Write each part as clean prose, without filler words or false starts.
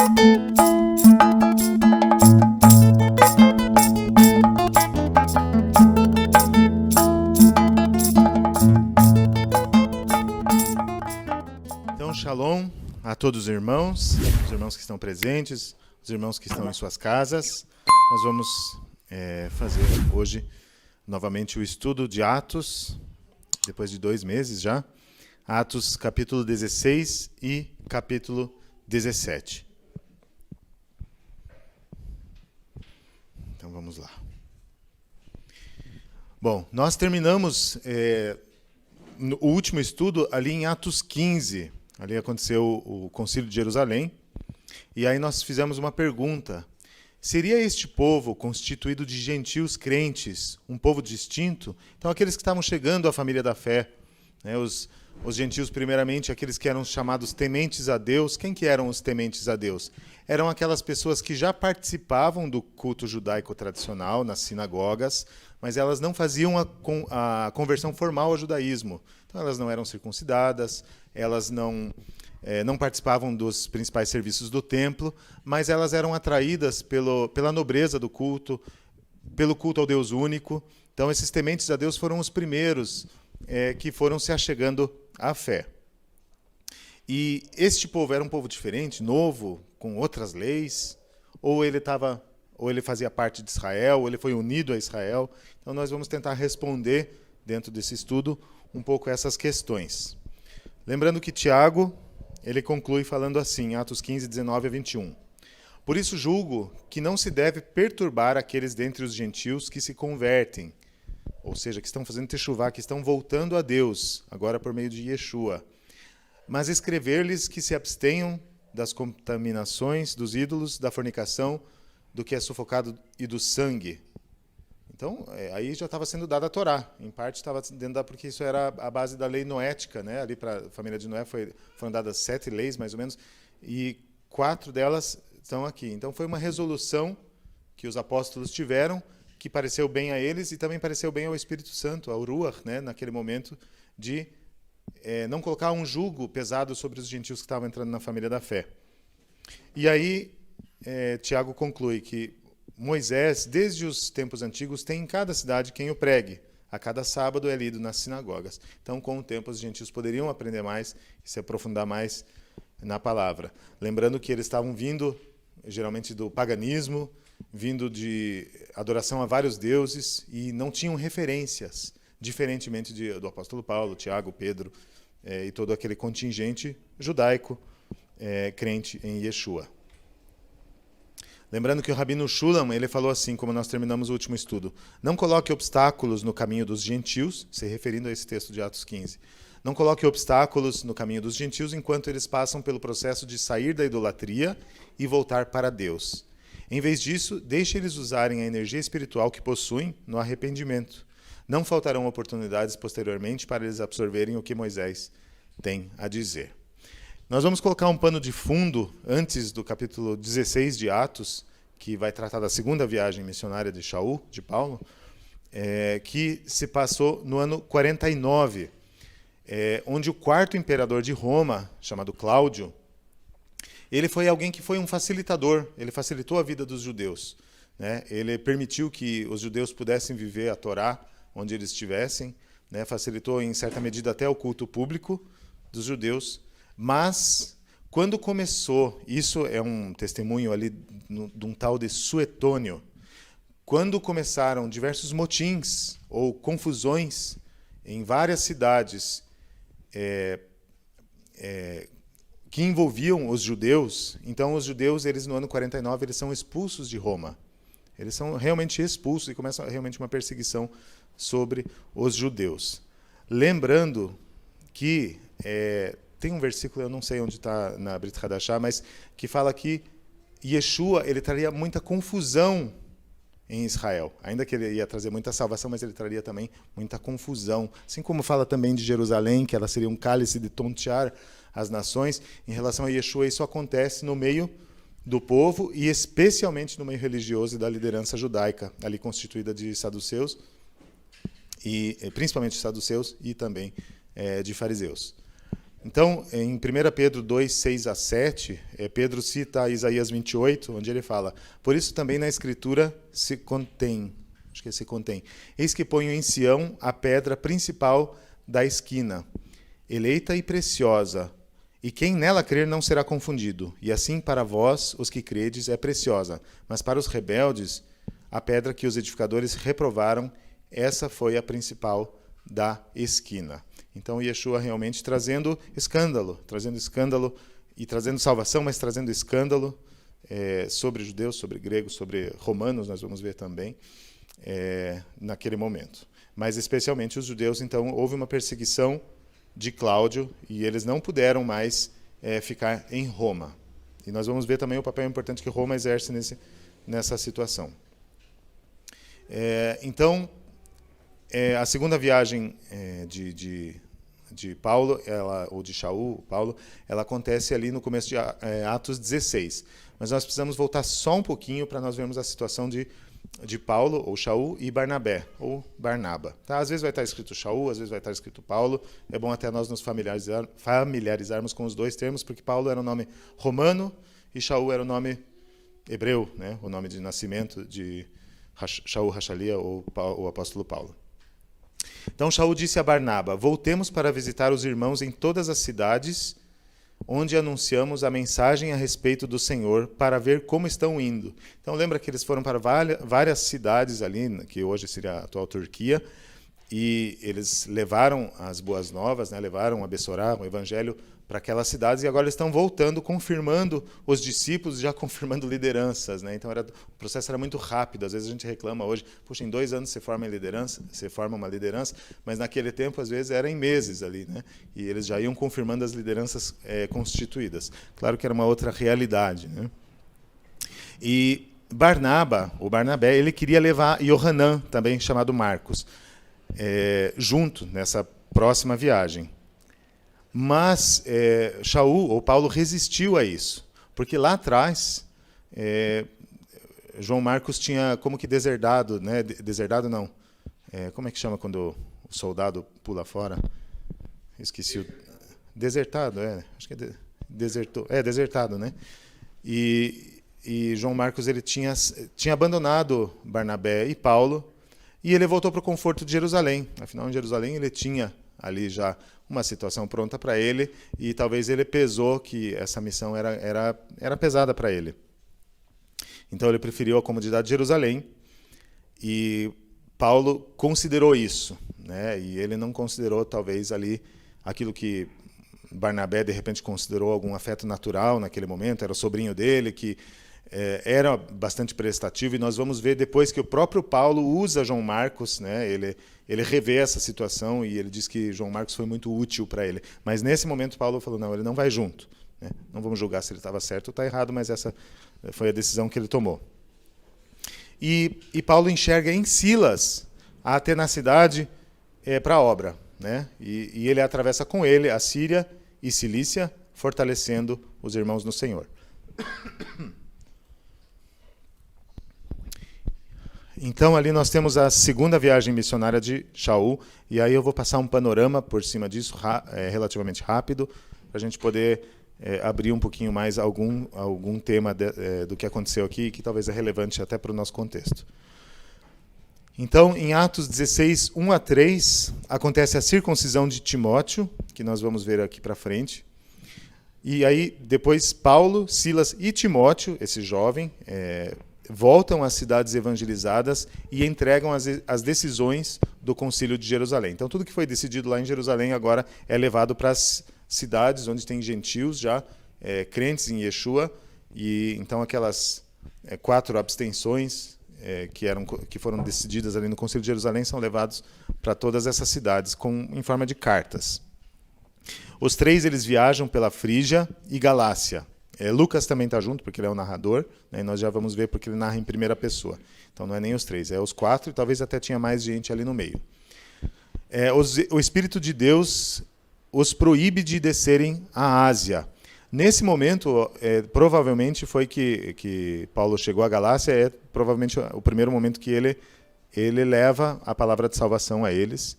Então, shalom a todos os irmãos que estão presentes, os irmãos que estão em suas casas. Nós vamos fazer hoje novamente o estudo de Atos, depois de 2 meses já. Atos capítulo 16 e capítulo 17. Então vamos lá. Bom, nós terminamos o último estudo ali em Atos 15. Ali aconteceu o Concílio de Jerusalém. E aí nós fizemos uma pergunta. Seria este povo constituído de gentios crentes um povo distinto? Então, aqueles que estavam chegando à família da fé, né, os gentios, primeiramente, aqueles que eram chamados tementes a Deus. Quem que eram os tementes a Deus? Eram aquelas pessoas que já participavam do culto judaico tradicional nas sinagogas, mas elas não faziam a conversão formal ao judaísmo. Então, elas não eram circuncidadas, elas não participavam dos principais serviços do templo, mas elas eram atraídas pela nobreza do culto, pelo culto ao Deus único. Então, esses tementes a Deus foram os primeiros que foram se achegando à fé. E este povo era um povo diferente, novo, com outras leis, ou ele fazia parte de Israel, ou ele foi unido a Israel. Então, nós vamos tentar responder, dentro desse estudo, um pouco essas questões. Lembrando que Tiago, ele conclui falando assim, Atos 15, 19 a 21. Por isso julgo que não se deve perturbar aqueles dentre os gentios que se convertem, ou seja, que estão fazendo techuvá, que estão voltando a Deus, agora por meio de Yeshua. Mas escrever-lhes que se abstenham das contaminações, dos ídolos, da fornicação, do que é sufocado e do sangue. Então, aí já estava sendo dada a Torá. Em parte estava dentro porque isso era a base da lei noética, né? Ali para a família de Noé foram dadas 7 leis, mais ou menos, e 4 delas estão aqui. Então, foi uma resolução que os apóstolos tiveram, que pareceu bem a eles e também pareceu bem ao Espírito Santo, ao Ruach, né? Naquele momento, de não colocar um jugo pesado sobre os gentios que estavam entrando na família da fé. E aí, Tiago conclui que Moisés, desde os tempos antigos, tem em cada cidade quem o pregue. A cada sábado é lido nas sinagogas. Então, com o tempo, os gentios poderiam aprender mais e se aprofundar mais na palavra. Lembrando que eles estavam vindo, geralmente, do paganismo, vindo de adoração a vários deuses e não tinham referências, diferentemente do apóstolo Paulo, Tiago, Pedro e todo aquele contingente judaico crente em Yeshua. Lembrando que o Rabino Shulam, ele falou assim, como nós terminamos o último estudo, não coloque obstáculos no caminho dos gentios, se referindo a esse texto de Atos 15, não coloque obstáculos no caminho dos gentios enquanto eles passam pelo processo de sair da idolatria e voltar para Deus. Em vez disso, deixe eles usarem a energia espiritual que possuem no arrependimento. Não faltarão oportunidades posteriormente para eles absorverem o que Moisés tem a dizer. Nós vamos colocar um pano de fundo antes do capítulo 16 de Atos, que vai tratar da segunda viagem missionária de Shaul, de Paulo, que se passou no ano 49, onde o quarto imperador de Roma, chamado Cláudio, ele foi alguém que foi um facilitador, ele facilitou a vida dos judeus, né? Ele permitiu que os judeus pudessem viver a Torá onde eles estivessem, né? Facilitou em certa medida até o culto público dos judeus. Mas, quando começou, isso é um testemunho ali de um tal de Suetônio, quando começaram diversos motins ou confusões em várias cidades que envolviam os judeus, então os judeus, eles no ano 49, eles são expulsos de Roma. Eles são realmente expulsos e começa realmente uma perseguição sobre os judeus. Lembrando que tem um versículo, eu não sei onde está na Brit Hadashah, mas que fala que Yeshua, ele traria muita confusão em Israel. Ainda que ele ia trazer muita salvação, mas ele traria também muita confusão. Assim como fala também de Jerusalém, que ela seria um cálice de tontear as nações, em relação a Yeshua, isso acontece no meio do povo e especialmente no meio religioso e da liderança judaica, ali constituída de saduceus, e principalmente saduceus e também de fariseus. Então, em 1 Pedro 2, 6 a 7, Pedro cita Isaías 28, onde ele fala: por isso também na Escritura se contém, eis que ponho em Sião a pedra principal da esquina, eleita e preciosa, e quem nela crer não será confundido. E assim para vós, os que credes, é preciosa, mas para os rebeldes, a pedra que os edificadores reprovaram, essa foi a principal da esquina. Então, Yeshua realmente trazendo escândalo e trazendo salvação, mas trazendo escândalo sobre judeus, sobre gregos, sobre romanos, nós vamos ver também, naquele momento. Mas especialmente os judeus, então, houve uma perseguição de Cláudio e eles não puderam mais ficar em Roma. E nós vamos ver também o papel importante que Roma exerce nessa situação. Então, a segunda viagem de Paulo, ou de Shaul, Paulo, ela acontece ali no começo de Atos 16. Mas nós precisamos voltar só um pouquinho para nós vermos a situação de Paulo, ou Shaul, e Barnabé, ou Barnaba. Tá? Às vezes vai estar escrito Shaul, às vezes vai estar escrito Paulo. É bom até nós nos familiarizarmos com os dois termos, porque Paulo era o nome romano e Shaul era o nome hebreu, né? O nome de nascimento de Shaul Hachalia, ou o apóstolo Paulo. Então Shaul disse a Barnaba: voltemos para visitar os irmãos em todas as cidades onde anunciamos a mensagem a respeito do Senhor, para ver como estão indo. Então lembra que eles foram para várias cidades ali, que hoje seria a atual Turquia, e eles levaram as boas novas, né, levaram a Bessorá, o evangelho, para aquelas cidades, e agora eles estão voltando, confirmando os discípulos, já confirmando lideranças, né? Então o processo era muito rápido. Às vezes a gente reclama hoje, puxa, em 2 anos você forma uma liderança, mas naquele tempo às vezes era em meses ali, né? E eles já iam confirmando as lideranças constituídas. Claro que era uma outra realidade, né? E Barnabé, ele queria levar Yohanan, também chamado Marcos, junto nessa próxima viagem. Mas Shaul, ou Paulo, resistiu a isso, porque lá atrás João Marcos tinha como que deserdado, né? Deserdado não, como é que chama quando o soldado pula fora? Esqueci o... Desertado, acho que desertou, desertado, né? E João Marcos ele tinha abandonado Barnabé e Paulo, e ele voltou para o conforto de Jerusalém. Afinal, em Jerusalém ele tinha ali já uma situação pronta para ele, e talvez ele pesou que essa missão era pesada para ele. Então ele preferiu a comodidade de Jerusalém, e Paulo considerou isso, né? E ele não considerou talvez ali aquilo que Barnabé de repente considerou algum afeto natural naquele momento, era o sobrinho dele, que era bastante prestativo, e nós vamos ver depois que o próprio Paulo usa João Marcos, né? Ele revê essa situação e ele diz que João Marcos foi muito útil para ele. Mas nesse momento Paulo falou, não, ele não vai junto, né? Não vamos julgar se ele estava certo ou está errado, mas essa foi a decisão que ele tomou. E Paulo enxerga em Silas a tenacidade para a obra, né? E ele atravessa com ele a Síria e Cilícia, fortalecendo os irmãos no Senhor. Então, ali nós temos a segunda viagem missionária de Shaul, e aí eu vou passar um panorama por cima disso, relativamente rápido, para a gente poder abrir um pouquinho mais algum tema do que aconteceu aqui, que talvez é relevante até para o nosso contexto. Então, em Atos 16, 1 a 3, acontece a circuncisão de Timóteo, que nós vamos ver aqui para frente. E aí, depois, Paulo, Silas e Timóteo, esse jovem, voltam às cidades evangelizadas e entregam as decisões do Concílio de Jerusalém. Então, tudo que foi decidido lá em Jerusalém agora é levado para as cidades onde tem gentios já, crentes em Yeshua, e então aquelas 4 abstenções que foram decididas ali no Concílio de Jerusalém são levados para todas essas cidades em forma de cartas. Os 3 eles viajam pela Frígia e Galácia. Lucas também está junto, porque ele é o narrador, né, e nós já vamos ver porque ele narra em primeira pessoa. Então não é nem os 3, é os 4, e talvez até tinha mais gente ali no meio. O Espírito de Deus os proíbe de descerem à Ásia. Nesse momento, provavelmente foi que Paulo chegou à Galácia, provavelmente o primeiro momento que ele leva a palavra de salvação a eles,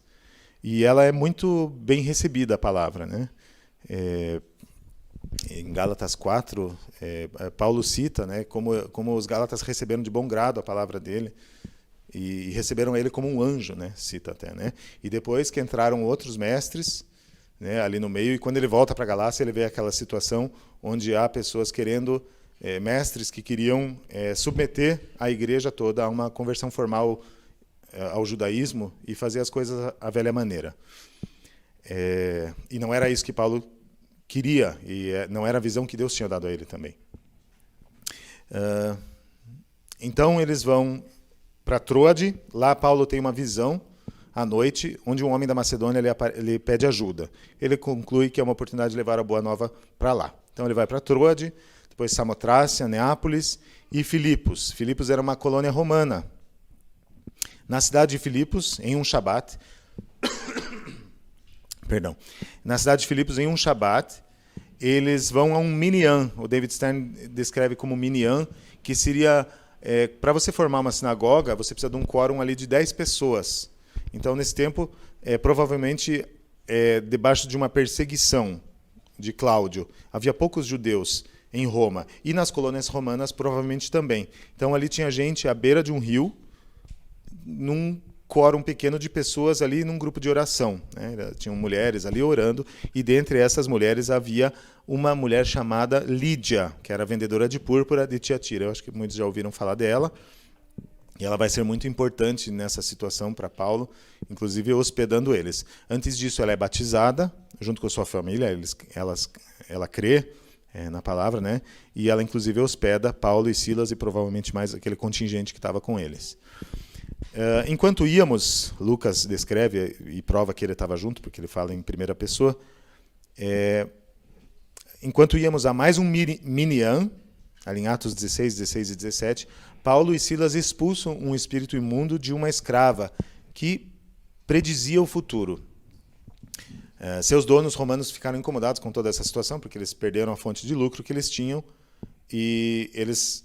e ela é muito bem recebida, a palavra, né? Em Gálatas 4, Paulo cita, né, como os Gálatas receberam de bom grado a palavra dele e receberam ele como um anjo, né, cita até, né? E depois que entraram outros mestres, né, ali no meio, e quando ele volta para a Galácia, ele vê aquela situação onde há pessoas querendo, mestres que queriam submeter a igreja toda a uma conversão formal ao judaísmo e fazer as coisas à velha maneira. E não era isso que Paulo queria, e não era a visão que Deus tinha dado a ele também. Então eles vão para Troade. Lá Paulo tem uma visão à noite, onde um homem da Macedônia ele pede ajuda. Ele conclui que é uma oportunidade de levar a boa nova para lá. Então ele vai para Troade, depois Samotrácia, Neápolis e Filipos. Filipos era uma colônia romana. Na cidade de Filipos, em um Shabat, na cidade de Filipos, em um Shabat, eles vão a um minyan. O David Stern descreve como minyan, que seria, para você formar uma sinagoga, você precisa de um quórum ali de 10 pessoas. Então, nesse tempo, provavelmente, debaixo de uma perseguição de Cláudio, havia poucos judeus em Roma, e nas colônias romanas, provavelmente também. Então, ali tinha gente à beira de um rio, num quórum pequeno de pessoas ali num grupo de oração, né? Tinham mulheres ali orando, e dentre essas mulheres havia uma mulher chamada Lídia, que era vendedora de púrpura de Tiatira. Eu acho que muitos já ouviram falar dela, e ela vai ser muito importante nessa situação para Paulo, inclusive hospedando eles. Antes disso, ela é batizada, junto com a sua família, ela crê na palavra, né? E ela inclusive hospeda Paulo e Silas e provavelmente mais aquele contingente que estava com eles. Enquanto íamos, Lucas descreve e prova que ele estava junto, porque ele fala em primeira pessoa, enquanto íamos a mais um minyan, ali em Atos 16, 16 e 17, Paulo e Silas expulsam um espírito imundo de uma escrava que predizia o futuro. Seus donos romanos ficaram incomodados com toda essa situação, porque eles perderam a fonte de lucro que eles tinham, e eles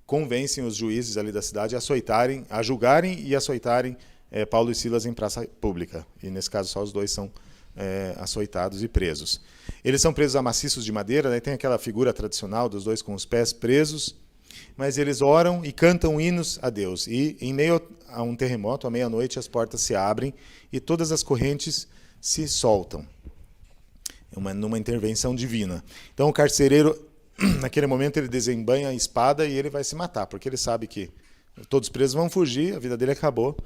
convencem os juízes ali da cidade a julgarem e açoitarem Paulo e Silas em praça pública. E, nesse caso, só os dois são açoitados e presos. Eles são presos a maciços de madeira, né? Tem aquela figura tradicional dos dois com os pés presos, mas eles oram e cantam hinos a Deus. E, em meio a um terremoto, à meia-noite, as portas se abrem e todas as correntes se soltam, numa intervenção divina. Então, o carcereiro, naquele momento, ele desembanha a espada e ele vai se matar, porque ele sabe que todos os presos vão fugir, a vida dele acabou.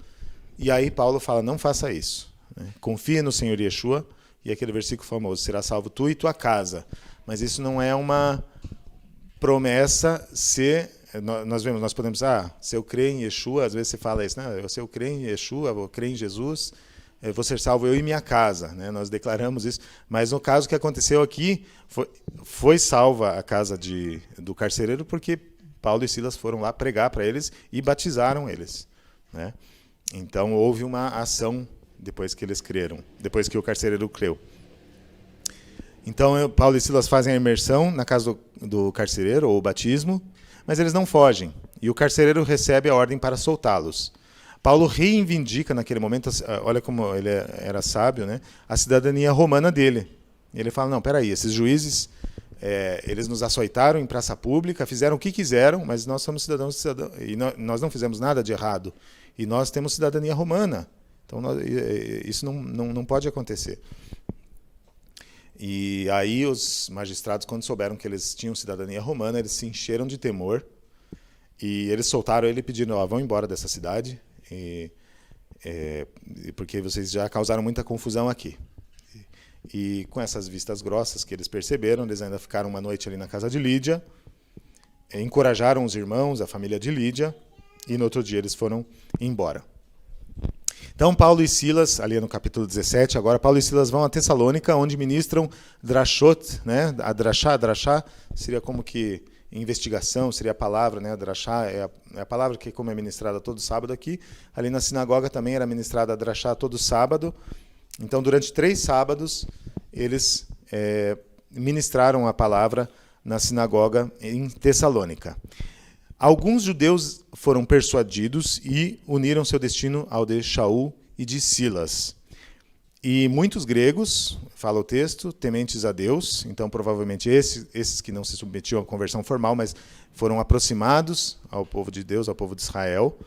E aí Paulo fala, não faça isso. Confia no Senhor Yeshua, e aquele versículo famoso, será salvo tu e tua casa. Mas isso não é uma promessa nós podemos, se eu crer em Yeshua, às vezes você fala isso, né? Se eu crer em Yeshua, eu crer em Jesus, eu vou ser salvo eu e minha casa, né? Nós declaramos isso, mas no caso que aconteceu aqui, foi salva a casa do carcereiro, porque Paulo e Silas foram lá pregar para eles e batizaram eles, né? Então houve uma ação depois que eles creram, depois que o carcereiro creu. Então Paulo e Silas fazem a imersão na casa do carcereiro, ou o batismo, mas eles não fogem, e o carcereiro recebe a ordem para soltá-los. Paulo reivindica naquele momento, olha como ele era sábio, né? A cidadania romana dele. Ele fala, não, peraí, esses juízes, eles nos açoitaram em praça pública, fizeram o que quiseram, mas nós somos cidadãos, e nós não fizemos nada de errado. E nós temos cidadania romana. Então, isso não pode acontecer. E aí os magistrados, quando souberam que eles tinham cidadania romana, eles se encheram de temor, e eles soltaram ele pedindo, vão embora dessa cidade, porque vocês já causaram muita confusão aqui. E com essas vistas grossas que eles perceberam, eles ainda ficaram uma noite ali na casa de Lídia, encorajaram os irmãos, a família de Lídia, e no outro dia eles foram embora. Então Paulo e Silas, ali no capítulo 17, agora Paulo e Silas vão a Tessalônica, onde ministram drashot, né? A drachá seria como que investigação, seria a palavra, né? A drachá é a palavra que, como é ministrada todo sábado aqui, ali na sinagoga também era ministrada a drachá todo sábado. Então, durante 3 sábados, eles ministraram a palavra na sinagoga em Tessalônica. Alguns judeus foram persuadidos e uniram seu destino ao de Shaul e de Silas. E muitos gregos, fala o texto, tementes a Deus, então provavelmente esses que não se submetiam à conversão formal, mas foram aproximados ao povo de Deus, ao povo de Israel,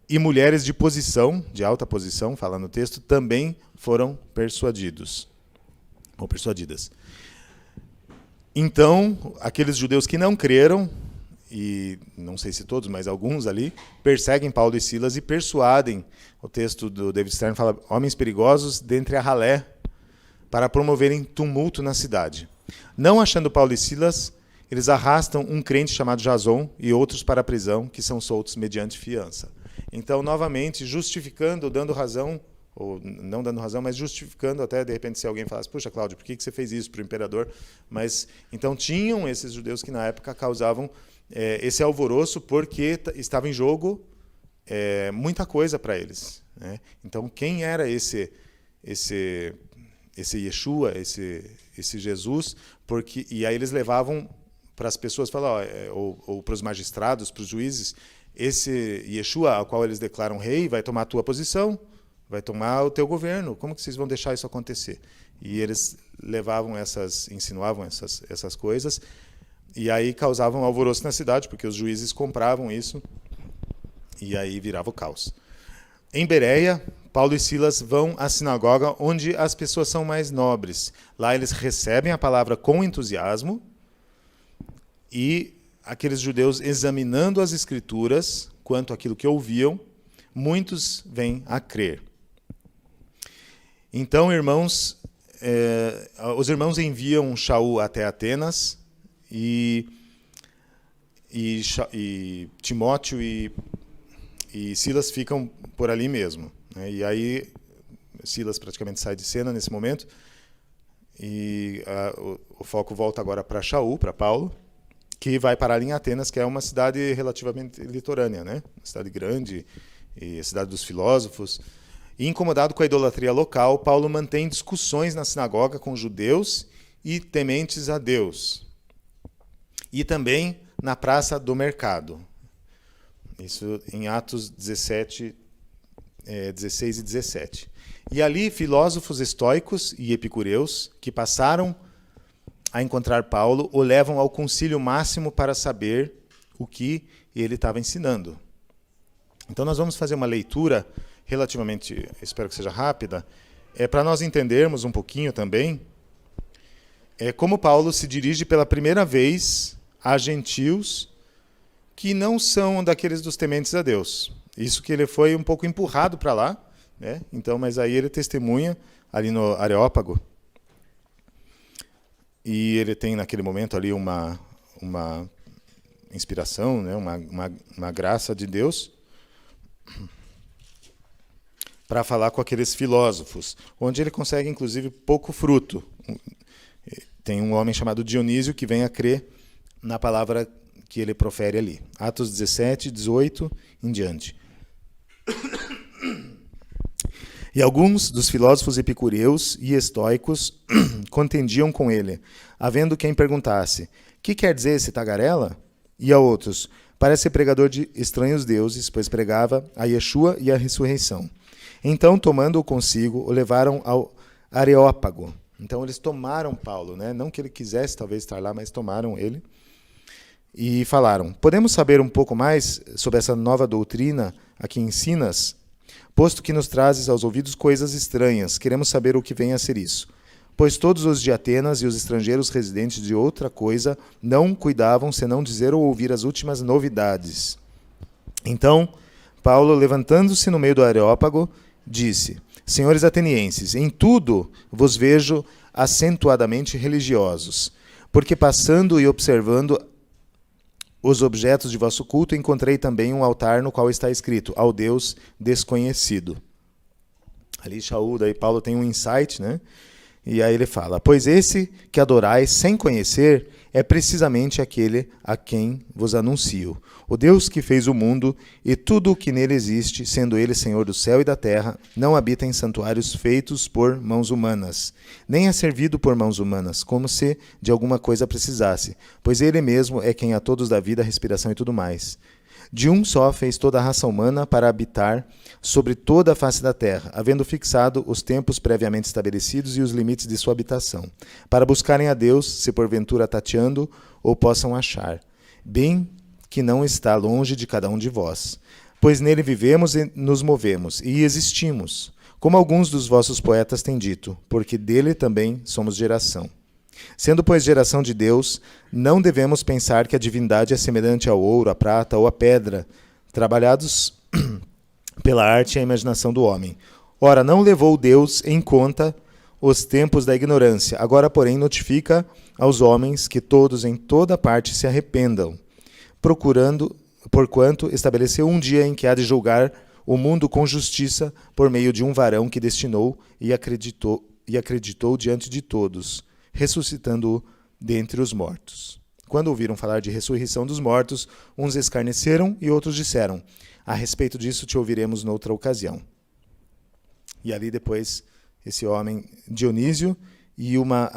e mulheres de posição, de alta posição, fala no texto, também foram persuadidos, ou persuadidas. Então, aqueles judeus que não creram, e não sei se todos, mas alguns ali, perseguem Paulo e Silas e persuadem, o texto do David Stern fala, homens perigosos dentre a ralé, para promoverem tumulto na cidade. Não achando Paulo e Silas, eles arrastam um crente chamado Jason e outros para a prisão, que são soltos mediante fiança. Então, novamente, justificando, dando razão, ou não dando razão, mas justificando até, de repente, se alguém falasse, puxa, Cláudio, por que você fez isso para o imperador? Mas, então, tinham esses judeus que, na época, causavam esse alvoroço porque estava em jogo muita coisa para eles, né? Então, quem era esse Yeshua, esse Jesus? E aí eles levavam para as pessoas, ou para os magistrados, para os juízes, esse Yeshua, ao qual eles declaram rei, vai tomar a tua posição, vai tomar o teu governo. Como que vocês vão deixar isso acontecer? E eles insinuavam essas coisas, e aí causavam alvoroço na cidade, porque os juízes compravam isso, e aí virava o caos. Em Bereia, Paulo e Silas vão à sinagoga, onde as pessoas são mais nobres. Lá eles recebem a palavra com entusiasmo, e aqueles judeus, examinando as Escrituras, quanto àquilo que ouviam, muitos vêm a crer. Então, irmãos, os irmãos enviam Shaul até Atenas, e Timóteo e Silas ficam por ali mesmo, né? E aí Silas praticamente sai de cena nesse momento, e o foco volta agora para Shaul, para Paulo, que vai parar em Atenas, que é uma cidade relativamente litorânea, né? Uma cidade grande, e a cidade dos filósofos. E, incomodado com a idolatria local, Paulo mantém discussões na sinagoga com judeus e tementes a Deus. E também na praça do mercado. Isso em Atos 16 e 17. E ali, filósofos estoicos e epicureus, que passaram a encontrar Paulo, o levam ao concílio máximo para saber o que ele estava ensinando. Então, nós vamos fazer uma leitura relativamente, espero que seja rápida, para nós entendermos um pouquinho também como Paulo se dirige pela primeira vez a gentios que não são daqueles dos tementes a Deus. Isso que ele foi um pouco empurrado para lá, né? Então, mas aí ele testemunha ali no Areópago, e ele tem naquele momento ali uma inspiração, né? uma graça de Deus para falar com aqueles filósofos, onde ele consegue, inclusive, pouco fruto. Tem um homem chamado Dionísio que vem a crer na palavra que ele profere ali. Atos 17, 18 em diante. E alguns dos filósofos epicureus e estoicos contendiam com ele, havendo quem perguntasse, que quer dizer esse tagarela? E a outros, parece ser pregador de estranhos deuses, pois pregava a Yeshua e a ressurreição. Então, tomando-o consigo, o levaram ao Areópago. Então, eles tomaram Paulo, né? Não que ele quisesse talvez estar lá, mas tomaram ele. E falaram, podemos saber um pouco mais sobre essa nova doutrina a que ensinas? Posto que nos trazes aos ouvidos coisas estranhas, queremos saber o que vem a ser isso. Pois todos os de Atenas e os estrangeiros residentes de outra coisa não cuidavam senão dizer ou ouvir as últimas novidades. Então, Paulo, levantando-se no meio do Areópago, disse, senhores atenienses, em tudo vos vejo acentuadamente religiosos, porque passando e observando os objetos de vosso culto, encontrei também um altar no qual está escrito, ao Deus desconhecido. Ali Shaul, daí Paulo tem um insight, né? E aí ele fala, pois esse que adorais sem conhecer é precisamente aquele a quem vos anuncio. O Deus que fez o mundo e tudo o que nele existe, sendo ele Senhor do céu e da terra, não habita em santuários feitos por mãos humanas, nem é servido por mãos humanas, como se de alguma coisa precisasse, pois ele mesmo é quem a todos dá vida, respiração e tudo mais. De um só fez toda a raça humana para habitar sobre toda a face da terra, havendo fixado os tempos previamente estabelecidos e os limites de sua habitação, para buscarem a Deus, se porventura tateando, o possam achar, bem que não está longe de cada um de vós. Pois nele vivemos e nos movemos, e existimos, como alguns dos vossos poetas têm dito, porque dele também somos geração. Sendo, pois, geração de Deus, não devemos pensar que a divindade é semelhante ao ouro, à prata ou à pedra, trabalhados pela arte e a imaginação do homem. Ora, não levou Deus em conta os tempos da ignorância, agora, porém, notifica aos homens que todos em toda parte se arrependam, porquanto estabeleceu um dia em que há de julgar o mundo com justiça por meio de um varão que destinou e acreditou diante de todos, ressuscitando-o dentre os mortos. Quando ouviram falar de ressurreição dos mortos, uns escarneceram e outros disseram: a respeito disso te ouviremos noutra ocasião. E ali depois, esse homem Dionísio e uma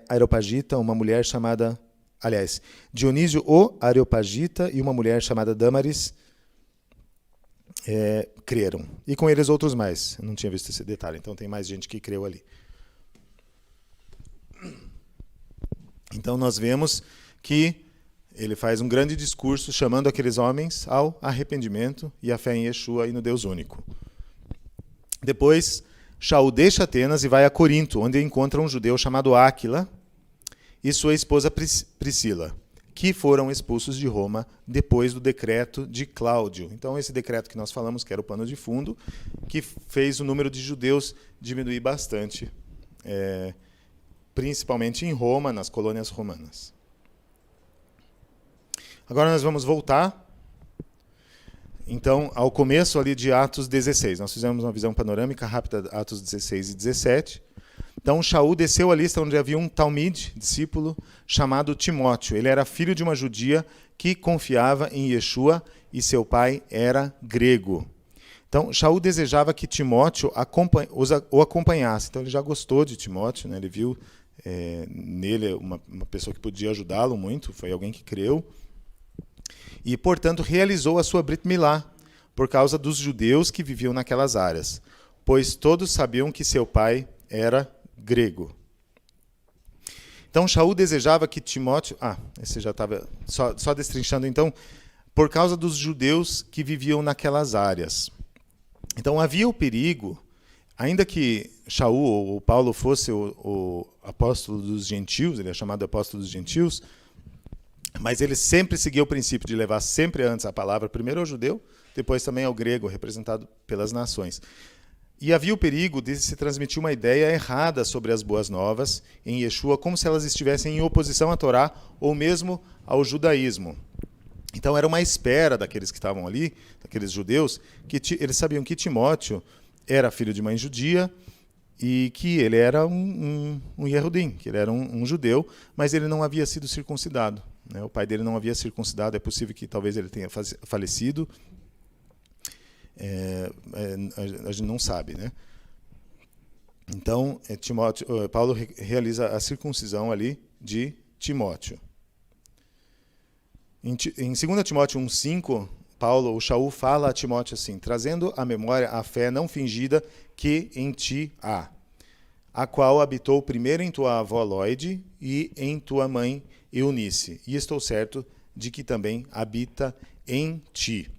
Areopagita, uma mulher chamada... Aliás, Dionísio o Areopagita e uma mulher chamada Dâmaris creram. E com eles outros mais. Eu não tinha visto esse detalhe, então tem mais gente que creu ali. Então nós vemos que ele faz um grande discurso chamando aqueles homens ao arrependimento e à fé em Yeshua e no Deus único. Depois, Shaul deixa Atenas e vai a Corinto, onde encontra um judeu chamado Áquila e sua esposa Priscila, que foram expulsos de Roma depois do decreto de Cláudio. Então, esse decreto que nós falamos, que era o pano de fundo, que fez o número de judeus diminuir bastante, principalmente em Roma, nas colônias romanas. Agora nós vamos voltar, então, ao começo ali de Atos 16. Nós fizemos uma visão panorâmica rápida de Atos 16 e 17. Então, Shaul desceu a lista onde havia um talmide, discípulo, chamado Timóteo. Ele era filho de uma judia que confiava em Yeshua e seu pai era grego. Então, Shaul desejava que Timóteo o acompanhasse. Então, ele já gostou de Timóteo, né? Ele viu nele uma pessoa que podia ajudá-lo muito, foi alguém que creu. E, portanto, realizou a sua Brit Milá, por causa dos judeus que viviam naquelas áreas, pois todos sabiam que seu pai era grego. Então, Shaul desejava que Timóteo... esse já estava só destrinchando, então, por causa dos judeus que viviam naquelas áreas. Então, havia o perigo, ainda que Shaul ou Paulo fosse o apóstolo dos gentios, ele é chamado apóstolo dos gentios, mas ele sempre seguia o princípio de levar sempre antes a palavra, primeiro ao judeu, depois também ao grego, representado pelas nações. E havia o perigo de se transmitir uma ideia errada sobre as boas novas em Yeshua, como se elas estivessem em oposição à Torá ou mesmo ao judaísmo. Então era uma espera daqueles que estavam ali, daqueles judeus, que eles sabiam que Timóteo era filho de mãe judia e que ele era um Yehudim, que ele era um judeu, mas ele não havia sido circuncidado. Né? O pai dele não havia circuncidado, é possível que talvez ele tenha falecido. A gente não sabe, né? Então, Paulo realiza a circuncisão ali de Timóteo. Em 2 Timóteo 1,5, Shaul fala a Timóteo assim: trazendo à memória a fé não fingida que em ti há, a qual habitou primeiro em tua avó Lóide e em tua mãe Eunice, e estou certo de que também habita em ti.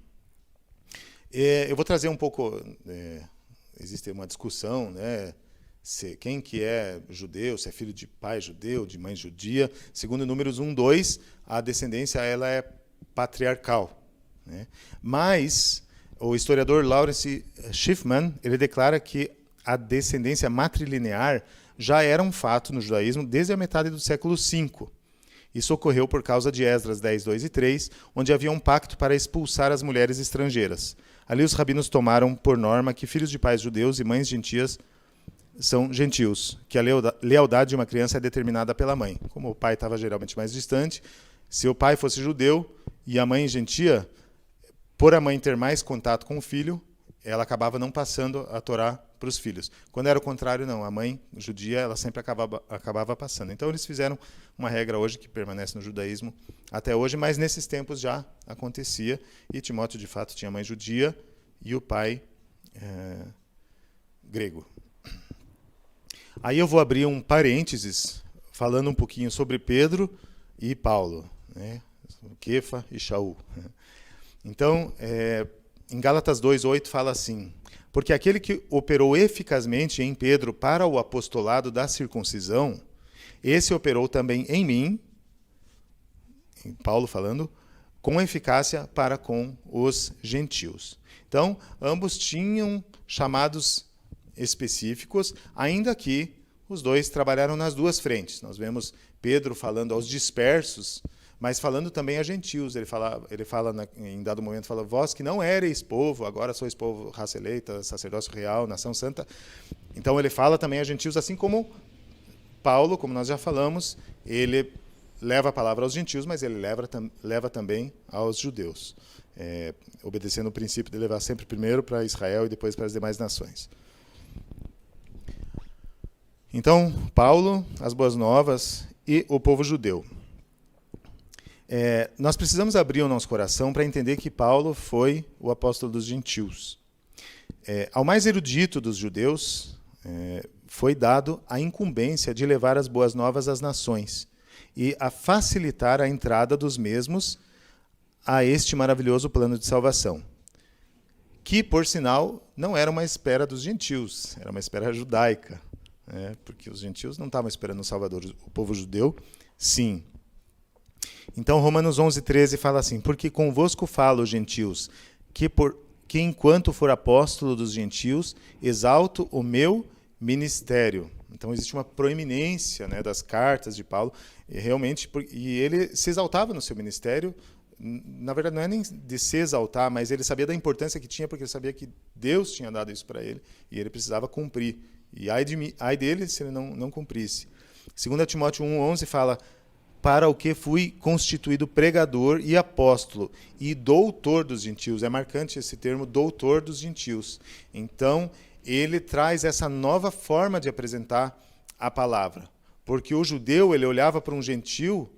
Eu vou trazer um pouco, existe uma discussão, né, quem que é judeu, se é filho de pai judeu, de mãe judia. Segundo Números 1:2, a descendência ela é patriarcal. Né? Mas o historiador Lawrence Schiffman ele declara que a descendência matrilinear já era um fato no judaísmo desde a metade do século V. Isso ocorreu por causa de Esdras 10:2 e 3, onde havia um pacto para expulsar as mulheres estrangeiras. Ali os rabinos tomaram por norma que filhos de pais judeus e mães gentias são gentios, que a lealdade de uma criança é determinada pela mãe. Como o pai estava geralmente mais distante, se o pai fosse judeu e a mãe gentia, por a mãe ter mais contato com o filho, ela acabava não passando a Torá para os filhos. Quando era o contrário, não. A mãe judia, ela sempre acabava passando. Então, eles fizeram uma regra hoje que permanece no judaísmo até hoje, mas nesses tempos já acontecia. E Timóteo, de fato, tinha mãe judia e o pai grego. Aí eu vou abrir um parênteses, falando um pouquinho sobre Pedro e Paulo, né? Kefa e Shaul. Então, em Gálatas 2:8 fala assim: porque aquele que operou eficazmente em Pedro para o apostolado da circuncisão, esse operou também em mim, em Paulo falando, com eficácia para com os gentios. Então, ambos tinham chamados específicos, ainda que os dois trabalharam nas duas frentes. Nós vemos Pedro falando aos dispersos, mas falando também a gentios. Ele fala em dado momento, fala: vós que não éreis povo, agora sois povo, raça eleita, sacerdócio real, nação santa. Então ele fala também a gentios, assim como Paulo, como nós já falamos, ele leva a palavra aos gentios, mas ele leva também aos judeus, obedecendo o princípio de levar sempre primeiro para Israel e depois para as demais nações. Então, Paulo, as boas novas e o povo judeu. Nós precisamos abrir o nosso coração para entender que Paulo foi o apóstolo dos gentios. Ao mais erudito dos judeus, foi dado a incumbência de levar as boas novas às nações e a facilitar a entrada dos mesmos a este maravilhoso plano de salvação, que, por sinal, não era uma espera dos gentios, era uma espera judaica, porque os gentios não estavam esperando o Salvador, o povo judeu, sim. Então, Romanos 11:13 fala assim: porque convosco falo, gentios, que enquanto for apóstolo dos gentios, exalto o meu ministério. Então, existe uma proeminência, das cartas de Paulo, e ele se exaltava no seu ministério. Na verdade, não é nem de se exaltar, mas ele sabia da importância que tinha, porque ele sabia que Deus tinha dado isso para ele, e ele precisava cumprir. E ai dele se ele não cumprisse. 2 Timóteo 1:11 fala: para o que fui constituído pregador e apóstolo e doutor dos gentios. É marcante esse termo, doutor dos gentios. Então, ele traz essa nova forma de apresentar a palavra. Porque o judeu, ele olhava para um gentil,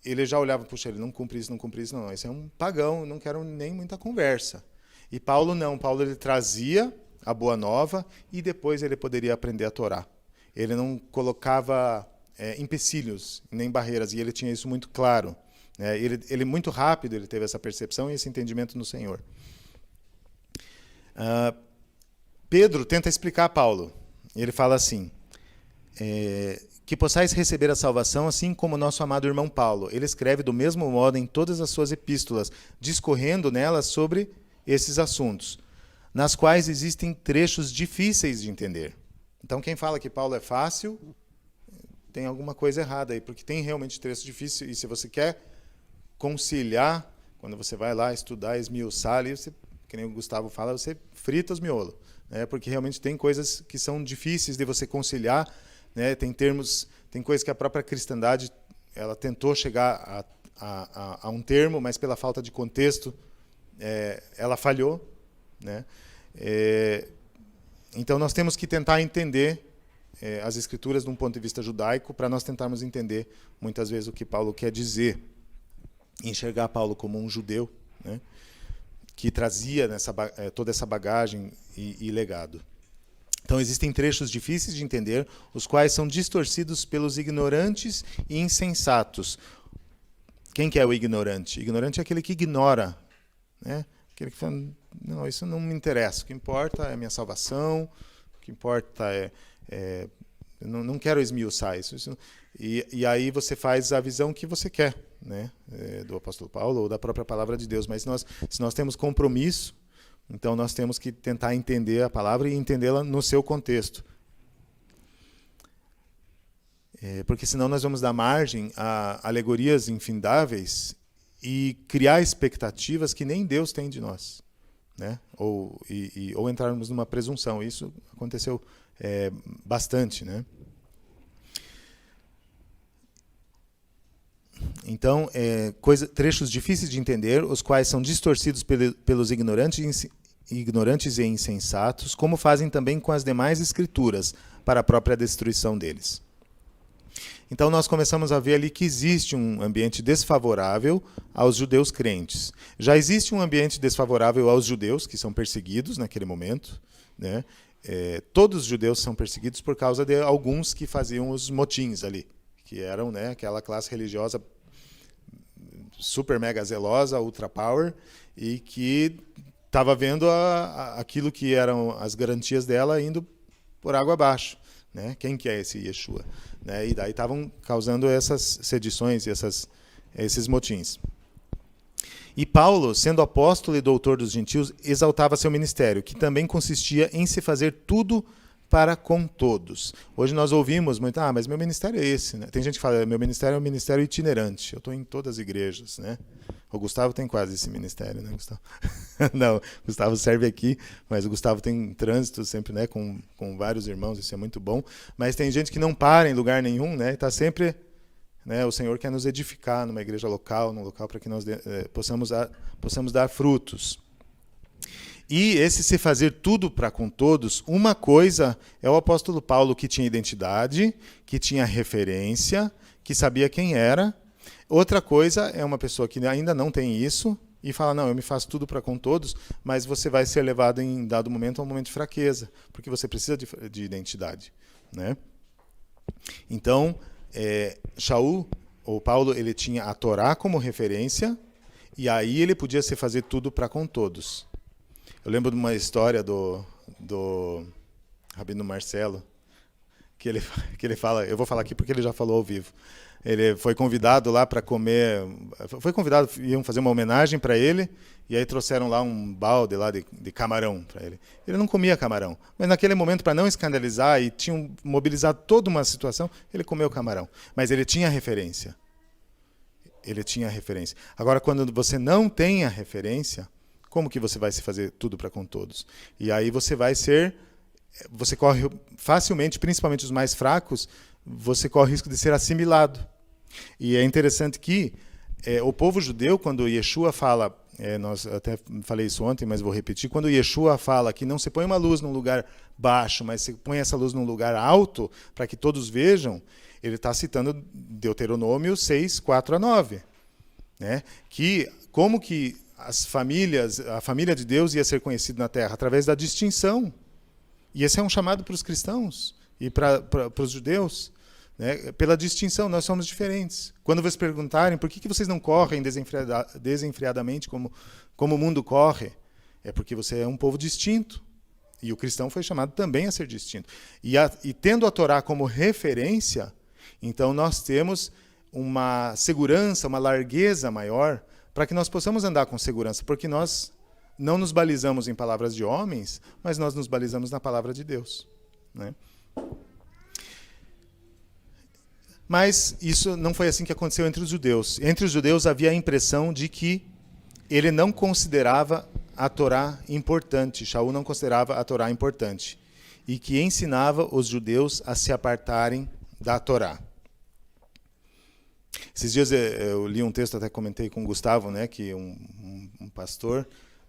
ele já olhava: puxa, ele não cumpre isso, não. Esse é um pagão, não quero nem muita conversa. E Paulo não. Paulo, ele trazia a boa nova e depois ele poderia aprender a Torá. Ele não colocava empecilhos, nem barreiras, e ele tinha isso muito claro. Ele muito rápido ele teve essa percepção e esse entendimento no Senhor. Pedro tenta explicar a Paulo. Ele fala assim: que possais receber a salvação assim como nosso amado irmão Paulo. Ele escreve do mesmo modo em todas as suas epístolas, discorrendo nelas sobre esses assuntos, nas quais existem trechos difíceis de entender. Então, quem fala que Paulo é fácil, tem alguma coisa errada aí, porque tem realmente trechos difíceis, e se você quer conciliar, quando você vai lá estudar, esmiuçar ali, que nem o Gustavo fala, você frita os miolos, porque realmente tem coisas que são difíceis de você conciliar, tem termos, tem coisas que a própria cristandade ela tentou chegar a um termo, mas pela falta de contexto ela falhou, então nós temos que tentar entender as escrituras de um ponto de vista judaico para nós tentarmos entender muitas vezes o que Paulo quer dizer, enxergar Paulo como um judeu, que trazia toda essa bagagem e legado. Então existem trechos difíceis de entender, os quais são distorcidos pelos ignorantes e insensatos. Quem que é o ignorante? Ignorante é aquele que ignora, aquele que fala: não, isso não me interessa, o que importa é a minha salvação, o que importa não quero esmiuçar isso. E aí você faz a visão que você quer, do apóstolo Paulo ou da própria palavra de Deus. Mas se nós temos compromisso, então nós temos que tentar entender a palavra e entendê-la no seu contexto. Porque senão nós vamos dar margem a alegorias infindáveis e criar expectativas que nem Deus tem de nós, ou entrarmos numa presunção. Isso aconteceu bastante, Então, trechos difíceis de entender, os quais são distorcidos pelos ignorantes ignorantes e insensatos, como fazem também com as demais escrituras, para a própria destruição deles. Então nós começamos a ver ali que existe um ambiente desfavorável aos judeus crentes. Já existe um ambiente desfavorável aos judeus, que são perseguidos naquele momento, né? Todos os judeus são perseguidos por causa de alguns que faziam os motins ali, que eram, né, aquela classe religiosa super mega zelosa, ultra power, e que estava vendo aquilo que eram as garantias dela indo por água abaixo. Né? Quem que é esse Yeshua? Né? E daí estavam causando essas sedições e esses motins. E Paulo, sendo apóstolo e doutor dos gentios, exaltava seu ministério, que também consistia em se fazer tudo para com todos. Hoje nós ouvimos muito, mas meu ministério é esse. Né? Tem gente que fala, meu ministério é um ministério itinerante. Eu estou em todas as igrejas. Né? O Gustavo tem quase esse ministério, né, Gustavo? Não, o Gustavo serve aqui, mas o Gustavo tem trânsito sempre, né, com vários irmãos, isso é muito bom. Mas tem gente que não para em lugar nenhum, né? Está sempre, né, o Senhor quer nos edificar numa igreja local, num local para que nós possamos dar frutos. E esse se fazer tudo para com todos, uma coisa é o apóstolo Paulo que tinha identidade, que tinha referência, que sabia quem era. Outra coisa é uma pessoa que ainda não tem isso e fala, não, eu me faço tudo para com todos, mas você vai ser levado em dado momento a um momento de fraqueza, porque você precisa de identidade. Né? Então, Shaul, ou Paulo, ele tinha a Torá como referência e aí ele podia se fazer tudo para com todos. Eu lembro de uma história do Rabino Marcelo, que ele fala, eu vou falar aqui porque ele já falou ao vivo. Ele foi convidado lá para comer, iam fazer uma homenagem para ele, e aí trouxeram lá um balde lá de camarão para ele. Ele não comia camarão, mas naquele momento, para não escandalizar, e tinham mobilizado toda uma situação, ele comeu camarão. Mas ele tinha referência. Ele tinha referência. Agora, quando você não tem a referência, como que você vai se fazer tudo para com todos? E aí você corre facilmente, principalmente os mais fracos, você corre o risco de ser assimilado. E é interessante que o povo judeu, quando Yeshua fala, nós até falei isso ontem, mas vou repetir, quando Yeshua fala que não se põe uma luz num lugar baixo, mas se põe essa luz num lugar alto, para que todos vejam, ele está citando Deuteronômio 6, 4 a 9. Né? Que como que a família de Deus ia ser conhecida na terra? Através da distinção. E esse é um chamado para os cristãos e para os judeus. Né? Pela distinção, nós somos diferentes. Quando vocês perguntarem por que vocês não correm desenfreadamente como o mundo corre, é porque você é um povo distinto. E o cristão foi chamado também a ser distinto. E tendo a Torá como referência, então nós temos uma segurança, uma largueza maior para que nós possamos andar com segurança, porque nós não nos balizamos em palavras de homens, mas nós nos balizamos na palavra de Deus. Né? Mas isso não foi assim que aconteceu entre os judeus. Entre os judeus havia a impressão de que ele não considerava a Torá importante, Shaul não considerava a Torá importante, e que ensinava os judeus a se apartarem da Torá. Esses dias eu li um texto, até comentei com o Gustavo, né, que um pastor,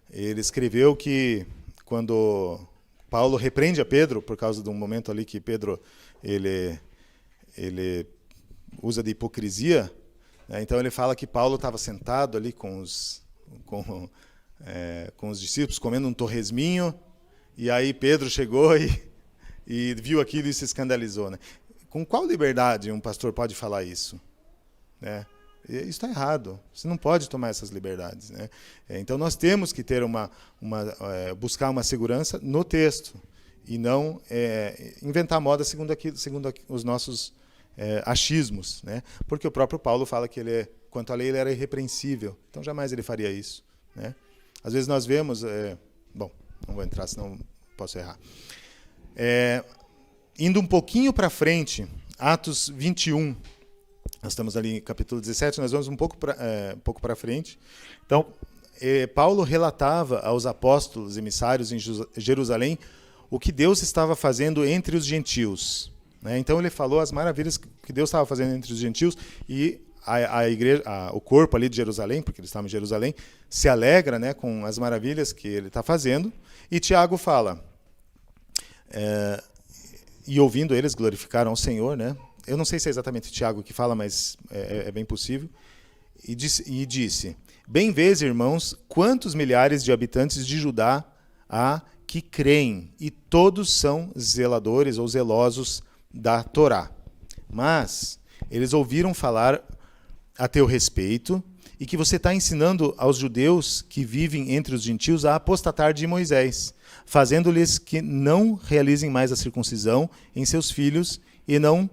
ele escreveu que quando Paulo repreende a Pedro, por causa de um momento ali que Pedro ele usa de hipocrisia, né, então ele fala que Paulo estava sentado ali com os discípulos, comendo um torresminho, e aí Pedro chegou e viu aquilo e se escandalizou. Né? Com qual liberdade um pastor pode falar isso? Né? Isso está errado. Você não pode tomar essas liberdades. Né? Então nós temos que ter buscar uma segurança no texto e não inventar moda segundo os nossos achismos. Né? Porque o próprio Paulo fala que quanto à lei ele era irrepreensível. Então jamais ele faria isso. Né? Às vezes nós vemos... bom, não vou entrar, senão posso errar. Indo um pouquinho para frente, Atos 21... Nós estamos ali em capítulo 17, nós vamos um pouco para frente. Então, Paulo relatava aos apóstolos emissários em Jerusalém o que Deus estava fazendo entre os gentios. Né? Então, ele falou as maravilhas que Deus estava fazendo entre os gentios e a igreja, o corpo ali de Jerusalém, porque eles estavam em Jerusalém, se alegra, né, com as maravilhas que ele está fazendo. E Tiago fala, e ouvindo eles glorificaram ao Senhor, né? Eu não sei se é exatamente Tiago que fala, mas é bem possível. E disse, bem vês, irmãos, quantos milhares de habitantes de Judá há que creem, e todos são zeladores ou zelosos da Torá. Mas eles ouviram falar a teu respeito, e que você está ensinando aos judeus que vivem entre os gentios a apostatar de Moisés, fazendo-lhes que não realizem mais a circuncisão em seus filhos e não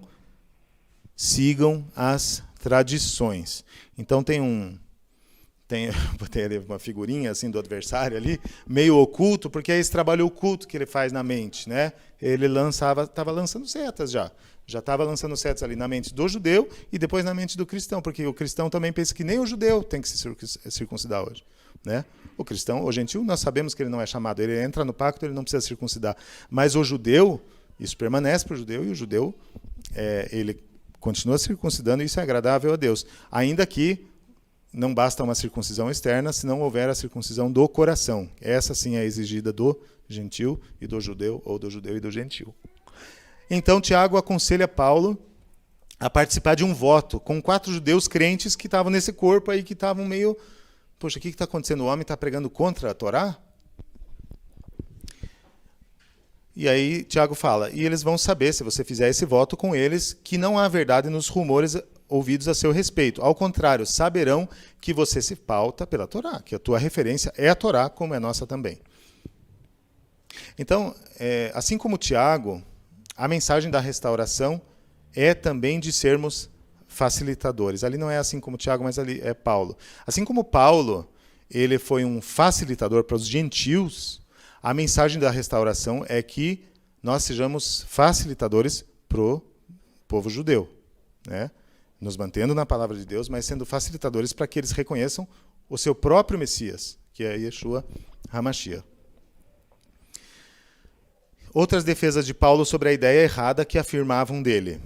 sigam as tradições. Então botei ali uma figurinha assim do adversário ali, meio oculto, porque é esse trabalho oculto que ele faz na mente, né? Ele estava lançando setas já estava lançando setas ali na mente do judeu e depois na mente do cristão, porque o cristão também pensa que nem o judeu tem que se circuncidar hoje, né? O cristão, o gentil, nós sabemos que ele não é chamado, ele entra no pacto, ele não precisa circuncidar, mas o judeu, isso permanece para o judeu, e o judeu, ele continua circuncidando, e isso é agradável a Deus, ainda que não basta uma circuncisão externa, se não houver a circuncisão do coração. Essa sim é exigida do gentil e do judeu, ou do judeu e do gentil. Então, Tiago aconselha Paulo a participar de um voto com 4 judeus crentes que estavam nesse corpo aí, que estavam meio... Poxa, o que está acontecendo? O homem está pregando contra a Torá? E aí Tiago fala, e eles vão saber, se você fizer esse voto com eles, que não há verdade nos rumores ouvidos a seu respeito. Ao contrário, saberão que você se pauta pela Torá, que a tua referência é a Torá, como é a nossa também. Então, assim como Tiago, a mensagem da restauração é também de sermos facilitadores. Ali não é assim como Tiago, mas ali é Paulo. Assim como Paulo, ele foi um facilitador para os gentios, a mensagem da restauração é que nós sejamos facilitadores para o povo judeu, né? Nos mantendo na palavra de Deus, mas sendo facilitadores para que eles reconheçam o seu próprio Messias, que é Yeshua HaMashiach. Outras defesas de Paulo sobre a ideia errada que afirmavam dele.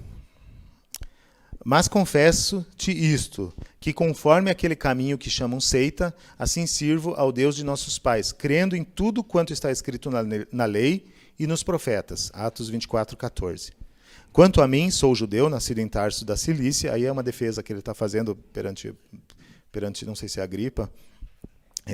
Mas confesso-te isto, que conforme aquele caminho que chamam seita, assim sirvo ao Deus de nossos pais, crendo em tudo quanto está escrito na lei e nos profetas. Atos 24:14. Quanto a mim, sou judeu, nascido em Tarso da Cilícia, aí é uma defesa que ele está fazendo perante, não sei se é Agripa,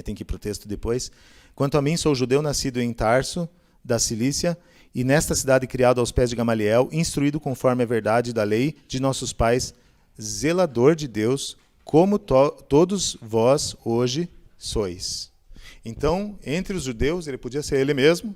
tem que ir para o texto depois. Quanto a mim, sou judeu, nascido em Tarso da Cilícia, e nesta cidade criado aos pés de Gamaliel, instruído conforme a verdade da lei de nossos pais, zelador de Deus, como todos vós hoje sois. Então, entre os judeus, ele podia ser ele mesmo,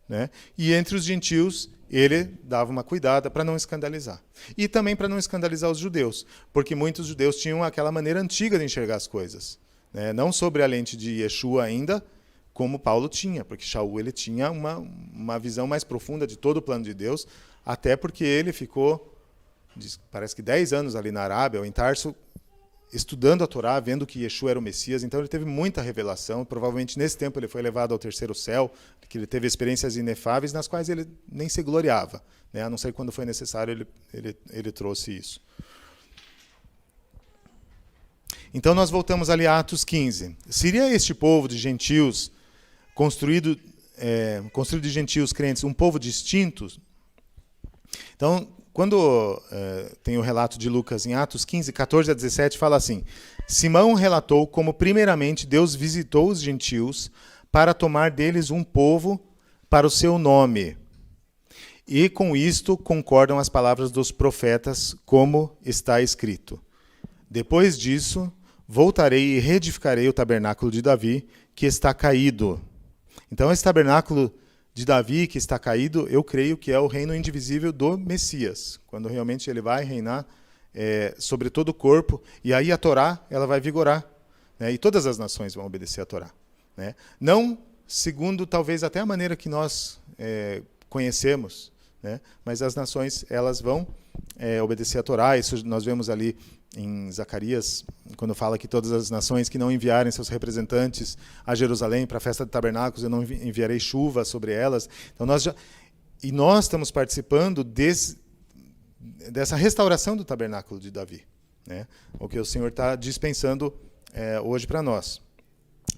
né? E entre os gentios, ele dava uma cuidada para não escandalizar. E também para não escandalizar os judeus, porque muitos judeus tinham aquela maneira antiga de enxergar as coisas, né? Não sobre a lente de Yeshua ainda, como Paulo tinha, porque Shaul ele tinha uma visão mais profunda de todo o plano de Deus, até porque ele ficou, parece que 10 anos ali na Arábia, ou em Tarso, estudando a Torá, vendo que Yeshua era o Messias, então ele teve muita revelação, provavelmente nesse tempo ele foi levado ao terceiro céu, que ele teve experiências inefáveis nas quais ele nem se gloriava, né? A não ser quando foi necessário ele trouxe isso. Então nós voltamos ali a Atos 15. Seria este povo de gentios, construído de gentios crentes, um povo distinto? Então, quando tem o relato de Lucas em Atos 15, 14 a 17, fala assim, Simão relatou como primeiramente Deus visitou os gentios para tomar deles um povo para o seu nome. E com isto concordam as palavras dos profetas, como está escrito. Depois disso, voltarei e reedificarei o tabernáculo de Davi, que está caído. Então, esse tabernáculo de Davi, que está caído, eu creio que é o reino indivisível do Messias, quando realmente ele vai reinar sobre todo o corpo, e aí a Torá ela vai vigorar, né? E todas as nações vão obedecer a Torá, né? Não segundo, talvez, até a maneira que nós conhecemos, né? Mas as nações elas vão obedecer a Torá. Isso nós vemos ali em Zacarias, quando fala que todas as nações que não enviarem seus representantes a Jerusalém para a festa de tabernáculos, eu não enviarei chuva sobre elas. Então nós estamos participando dessa restauração do tabernáculo de Davi, né? O que o Senhor está dispensando hoje para nós.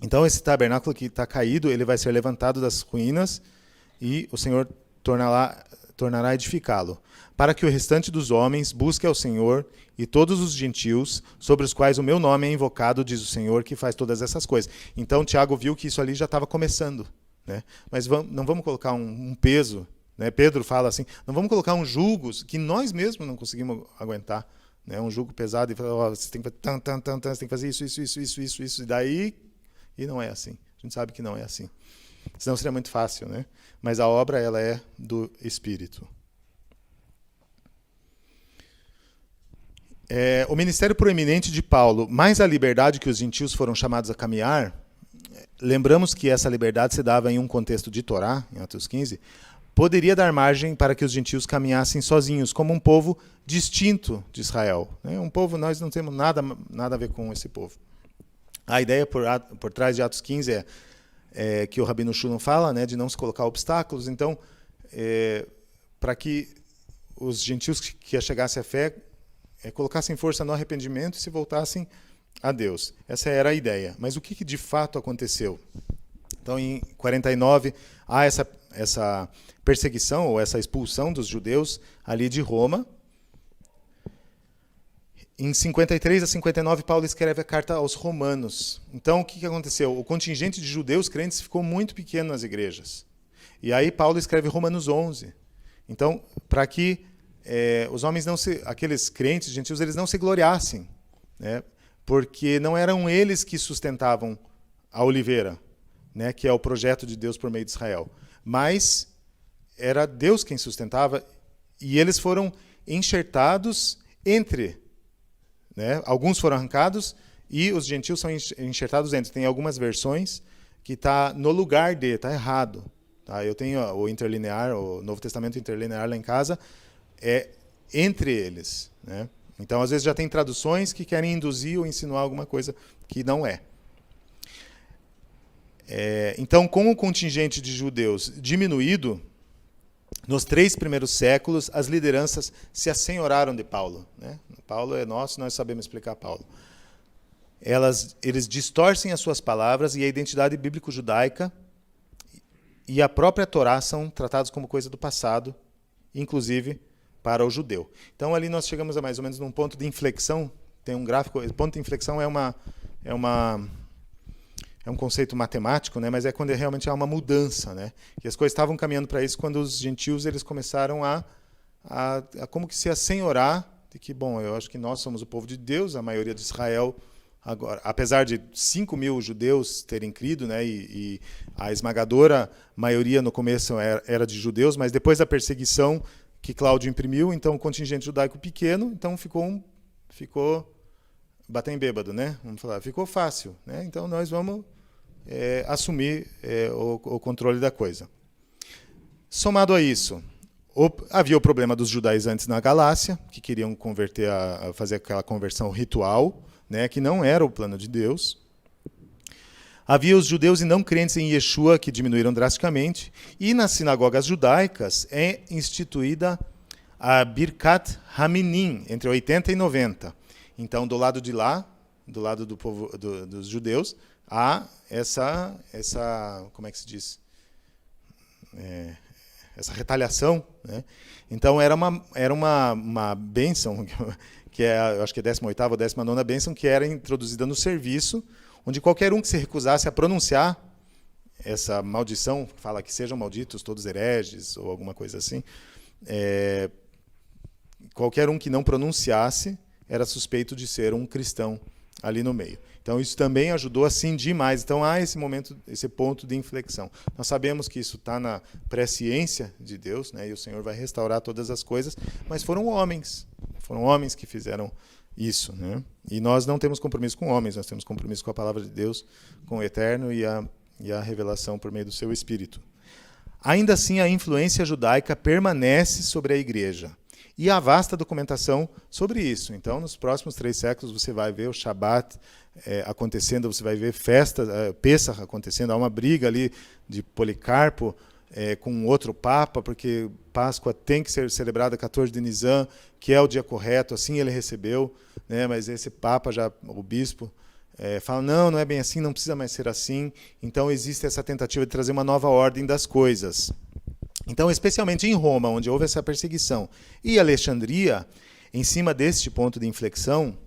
Então, esse tabernáculo que está caído, ele vai ser levantado das ruínas e o Senhor tornará a edificá-lo, para que o restante dos homens busque ao Senhor e todos os gentios, sobre os quais o meu nome é invocado, diz o Senhor, que faz todas essas coisas. Então, Tiago viu que isso ali já estava começando, né? Mas não vamos colocar um peso, né? Pedro fala assim, não vamos colocar um jugo que nós mesmos não conseguimos aguentar, né? Um jugo pesado e falar, você tem que você tem que fazer isso, e daí... E não é assim. A gente sabe que não é assim. Senão seria muito fácil, né? Mas a obra, ela é do Espírito. O ministério proeminente de Paulo, mais a liberdade que os gentios foram chamados a caminhar, lembramos que essa liberdade se dava em um contexto de Torá, em Atos 15, poderia dar margem para que os gentios caminhassem sozinhos, como um povo distinto de Israel. Um povo, nós não temos nada a ver com esse povo. A ideia por trás de Atos 15 é que o Rabino Shulam fala, né, de não se colocar obstáculos. Então, para que os gentios que chegassem à fé colocassem força no arrependimento e se voltassem a Deus. Essa era a ideia. Mas o que de fato aconteceu? Então, em 49, há essa perseguição ou essa expulsão dos judeus ali de Roma. Em 53 a 59, Paulo escreve a carta aos Romanos. Então, o que aconteceu? O contingente de judeus crentes ficou muito pequeno nas igrejas. E aí Paulo escreve Romanos 11. Então, para que os homens aqueles crentes gentios, eles não se gloriassem, né? Porque não eram eles que sustentavam a oliveira, né? Que é o projeto de Deus por meio de Israel. Mas era Deus quem sustentava, e eles foram enxertados entre... né? Alguns foram arrancados e os gentios são enxertados dentro. Tem algumas versões que está no lugar de, está errado. Tá? Eu tenho o interlinear, o Novo Testamento interlinear lá em casa, entre eles. Né? Então, às vezes, já tem traduções que querem induzir ou insinuar alguma coisa que não é. Então, com o contingente de judeus diminuído, nos 3 primeiros séculos, as lideranças se assenhoraram de Paulo. Né? Paulo é nosso, nós sabemos explicar Paulo. Eles distorcem as suas palavras e a identidade bíblico-judaica e a própria Torá são tratados como coisa do passado, inclusive para o judeu. Então, ali nós chegamos a mais ou menos num ponto de inflexão. Tem um gráfico. O ponto de inflexão é um conceito matemático, né? Mas é quando realmente há uma mudança, né? E as coisas estavam caminhando para isso quando os gentios eles começaram a como que se assenhorar de que, bom, eu acho que nós somos o povo de Deus, a maioria de Israel agora, apesar de 5.000 judeus terem crido, né? E a esmagadora maioria no começo era de judeus, mas depois da perseguição que Cláudio imprimiu, então o contingente judaico pequeno, então ficou bater em bêbado, né? Vamos falar, ficou fácil, né? Então nós vamos assumir o controle da coisa. Somado a isso, havia o problema dos judaizantes na Galácia, que queriam converter a fazer aquela conversão ritual, né? Que não era o plano de Deus. Havia os judeus e não crentes em Yeshua, que diminuíram drasticamente, e nas sinagogas judaicas é instituída a Birkat Haminim, entre 80 e 90. Então, do lado de lá, do lado do povo dos judeus, há essa como é que se diz? Essa retaliação, né? Então, era uma bênção, que eu acho que é a 18ª ou 19ª bênção, que era introduzida no serviço, onde qualquer um que se recusasse a pronunciar essa maldição, fala que sejam malditos todos hereges, ou alguma coisa assim, qualquer um que não pronunciasse era suspeito de ser um cristão ali no meio. Então, isso também ajudou a cindir mais. Então, há esse ponto de inflexão. Nós sabemos que isso está na presciência de Deus, né? E o Senhor vai restaurar todas as coisas, mas foram homens que fizeram isso, né? E nós não temos compromisso com homens, nós temos compromisso com a palavra de Deus, com o eterno e a revelação por meio do seu Espírito. Ainda assim, a influência judaica permanece sobre a igreja. E há vasta documentação sobre isso. Então, nos próximos 3 séculos, você vai ver o Shabat acontecendo, você vai ver festa, Pessah acontecendo. Há uma briga ali de Policarpo com outro Papa, porque Páscoa tem que ser celebrada 14 de Nisan, que é o dia correto, assim ele recebeu. né? Mas esse papa, já, o bispo, fala, não é bem assim, não precisa mais ser assim. Então existe essa tentativa de trazer uma nova ordem das coisas. Então, especialmente em Roma, onde houve essa perseguição, e Alexandria, em cima deste ponto de inflexão,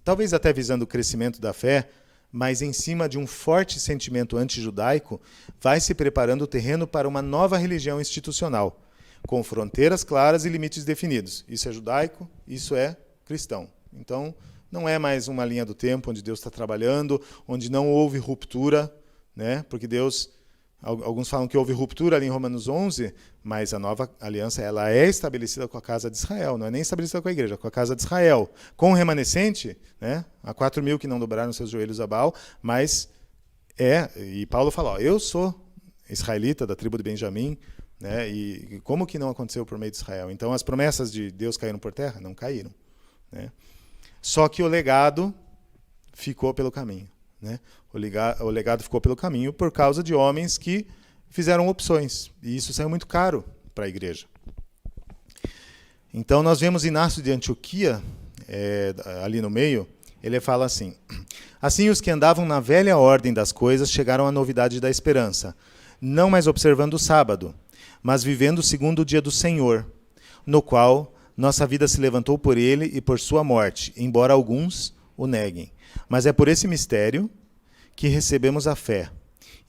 talvez até visando o crescimento da fé, mas em cima de um forte sentimento antijudaico, vai se preparando o terreno para uma nova religião institucional, com fronteiras claras e limites definidos. Isso é judaico, isso é cristão. Então, não é mais uma linha do tempo onde Deus está trabalhando, onde não houve ruptura, né? Porque Deus, alguns falam que houve ruptura ali em Romanos 11, mas a nova aliança ela é estabelecida com a casa de Israel, não é nem estabelecida com a igreja, com a casa de Israel. Com o remanescente, né? Há 4.000 que não dobraram seus joelhos a Baal, mas e Paulo fala, eu sou israelita da tribo de Benjamim, né? E como que não aconteceu por meio de Israel? Então as promessas de Deus caíram por terra? Não caíram, né? Só que o legado ficou pelo caminho, né? O legado ficou pelo caminho por causa de homens que fizeram opções. E isso saiu muito caro para a igreja. Então nós vemos Inácio de Antioquia, ali no meio, ele fala assim, assim os que andavam na velha ordem das coisas chegaram à novidade da esperança, não mais observando o sábado, mas vivendo segundo o dia do Senhor, no qual nossa vida se levantou por ele e por sua morte, embora alguns o neguem. Mas é por esse mistério que recebemos a fé,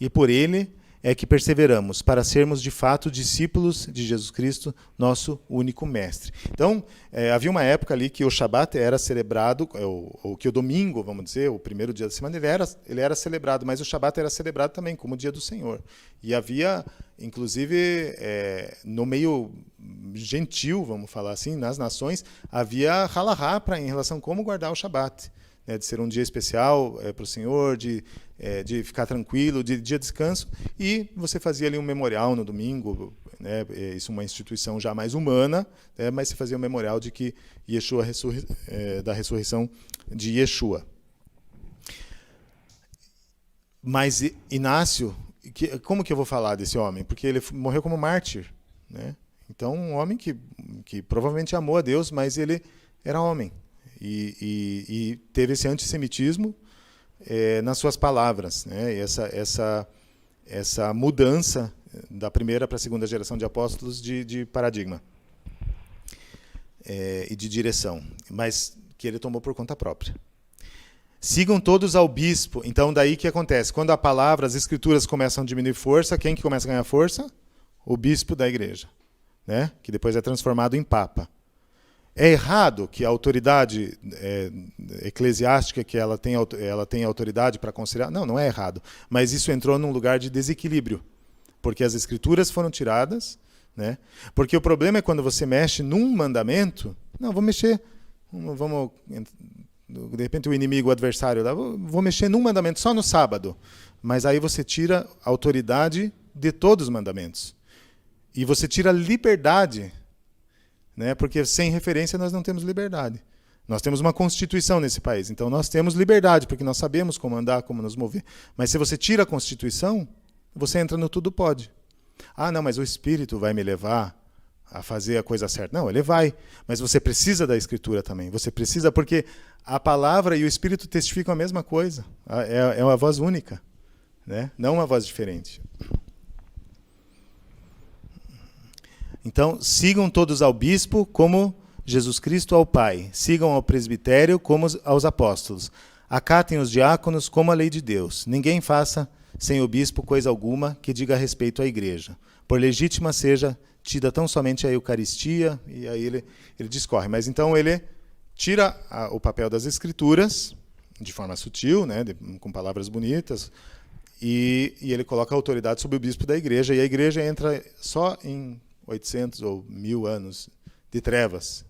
e por ele é que perseveramos, para sermos de fato discípulos de Jesus Cristo, nosso único mestre. Então, havia uma época ali que o Shabat era celebrado, ou que o domingo, vamos dizer, o primeiro dia da semana, ele era celebrado, mas o Shabat era celebrado também como o dia do Senhor. E havia, inclusive, no meio gentil, vamos falar assim, nas nações, havia halahá em relação a como guardar o Shabat. De ser um dia especial para o Senhor, de ficar tranquilo, de dia de descanso, e você fazia ali um memorial no domingo, né? Isso é uma instituição já mais humana, né? Mas se fazia um memorial de que Yeshua da ressurreição de Yeshua. Mas Inácio, como que eu vou falar desse homem? Porque ele morreu como mártir, né? Então, um homem que provavelmente amou a Deus, mas ele era homem. E teve esse antissemitismo nas suas palavras, né? E essa mudança da primeira para a segunda geração de apóstolos de paradigma e de direção, mas que ele tomou por conta própria. Sigam todos ao bispo. Então, daí que acontece? Quando a palavra, as escrituras começam a diminuir força, quem que começa a ganhar força? O bispo da igreja, né? Que depois é transformado em papa. É errado que a autoridade eclesiástica, que ela tem autoridade para considerar? Não é errado. Mas isso entrou num lugar de desequilíbrio, porque as escrituras foram tiradas, né? Porque o problema é quando você mexe num mandamento, de repente o inimigo, o adversário, vou mexer num mandamento só no sábado, mas aí você tira a autoridade de todos os mandamentos. E você tira a liberdade, né? Porque sem referência nós não temos liberdade. Nós temos uma constituição nesse país, então nós temos liberdade, porque nós sabemos como andar, como nos mover. Mas se você tira a constituição, você entra no tudo pode. Ah, não, mas o Espírito vai me levar a fazer a coisa certa. Não, ele vai, mas você precisa da Escritura também. Você precisa, porque a palavra e o Espírito testificam a mesma coisa. É uma voz única, né? Não uma voz diferente. Então, sigam todos ao bispo como Jesus Cristo ao Pai. Sigam ao presbitério como aos apóstolos. Acatem os diáconos como a lei de Deus. Ninguém faça sem o bispo coisa alguma que diga respeito à igreja. Por legítima seja tida tão somente a Eucaristia, e aí ele discorre. Mas então ele tira o papel das escrituras, de forma sutil, né, com palavras bonitas, e ele coloca a autoridade sobre o bispo da igreja, e a igreja entra só em 800 ou 1000 anos de trevas,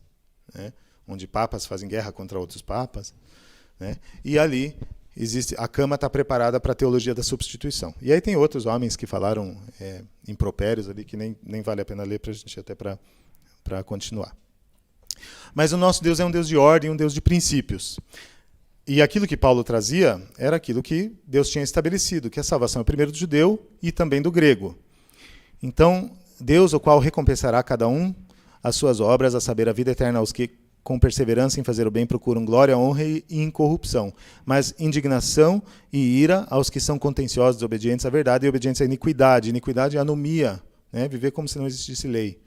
né? Onde papas fazem guerra contra outros papas, né? E ali a cama está preparada para a teologia da substituição. E aí tem outros homens que falaram impropérios ali que nem vale a pena ler para a gente até para continuar. Mas o nosso Deus é um Deus de ordem, um Deus de princípios. E aquilo que Paulo trazia era aquilo que Deus tinha estabelecido, que a salvação é primeiro do judeu e também do grego. Então, Deus, o qual recompensará a cada um as suas obras, a saber, a vida eterna aos que com perseverança em fazer o bem, procuram glória, honra e incorrupção. Mas indignação e ira aos que são contenciosos, desobedientes à verdade e obedientes à iniquidade. Iniquidade é anomia, né? Viver como se não existisse lei.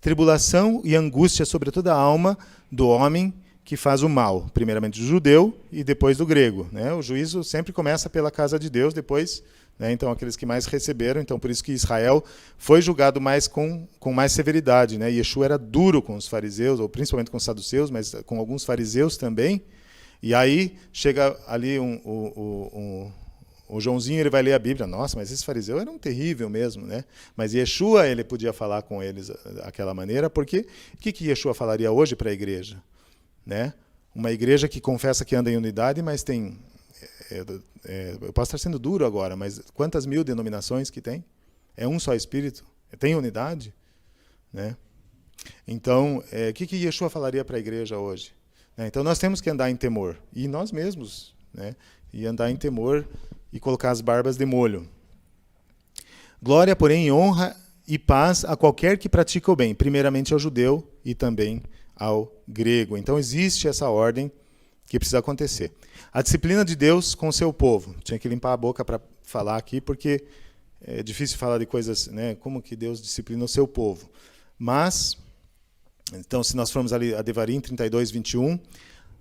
Tribulação e angústia sobre toda a alma do homem que faz o mal. Primeiramente do judeu e depois do grego, né? O juízo sempre começa pela casa de Deus, depois... Então, aqueles que mais receberam, então por isso que Israel foi julgado mais com mais severidade, né? Yeshua era duro com os fariseus, ou principalmente com os saduceus, mas com alguns fariseus também. E aí chega ali o Joãozinho, ele vai ler a Bíblia, nossa, mas esses fariseus eram terrível mesmo, né? Mas Yeshua, ele podia falar com eles daquela maneira, porque o que Yeshua falaria hoje para a igreja, né? Uma igreja que confessa que anda em unidade, mas tem... eu posso estar sendo duro agora, mas quantas mil denominações que tem? É um só Espírito? Tem unidade? Né? Então, o que Yeshua falaria para a igreja hoje? Então, nós temos que andar em temor. E nós mesmos. Né? E andar em temor e colocar as barbas de molho. Glória, porém, honra e paz a qualquer que pratica o bem. Primeiramente ao judeu e também ao grego. Então, existe essa ordem que precisa acontecer. A disciplina de Deus com o seu povo. Tinha que limpar a boca para falar aqui, porque é difícil falar de coisas, né, como que Deus disciplina o seu povo. Mas, então, se nós formos ali a Devarim 32, 21,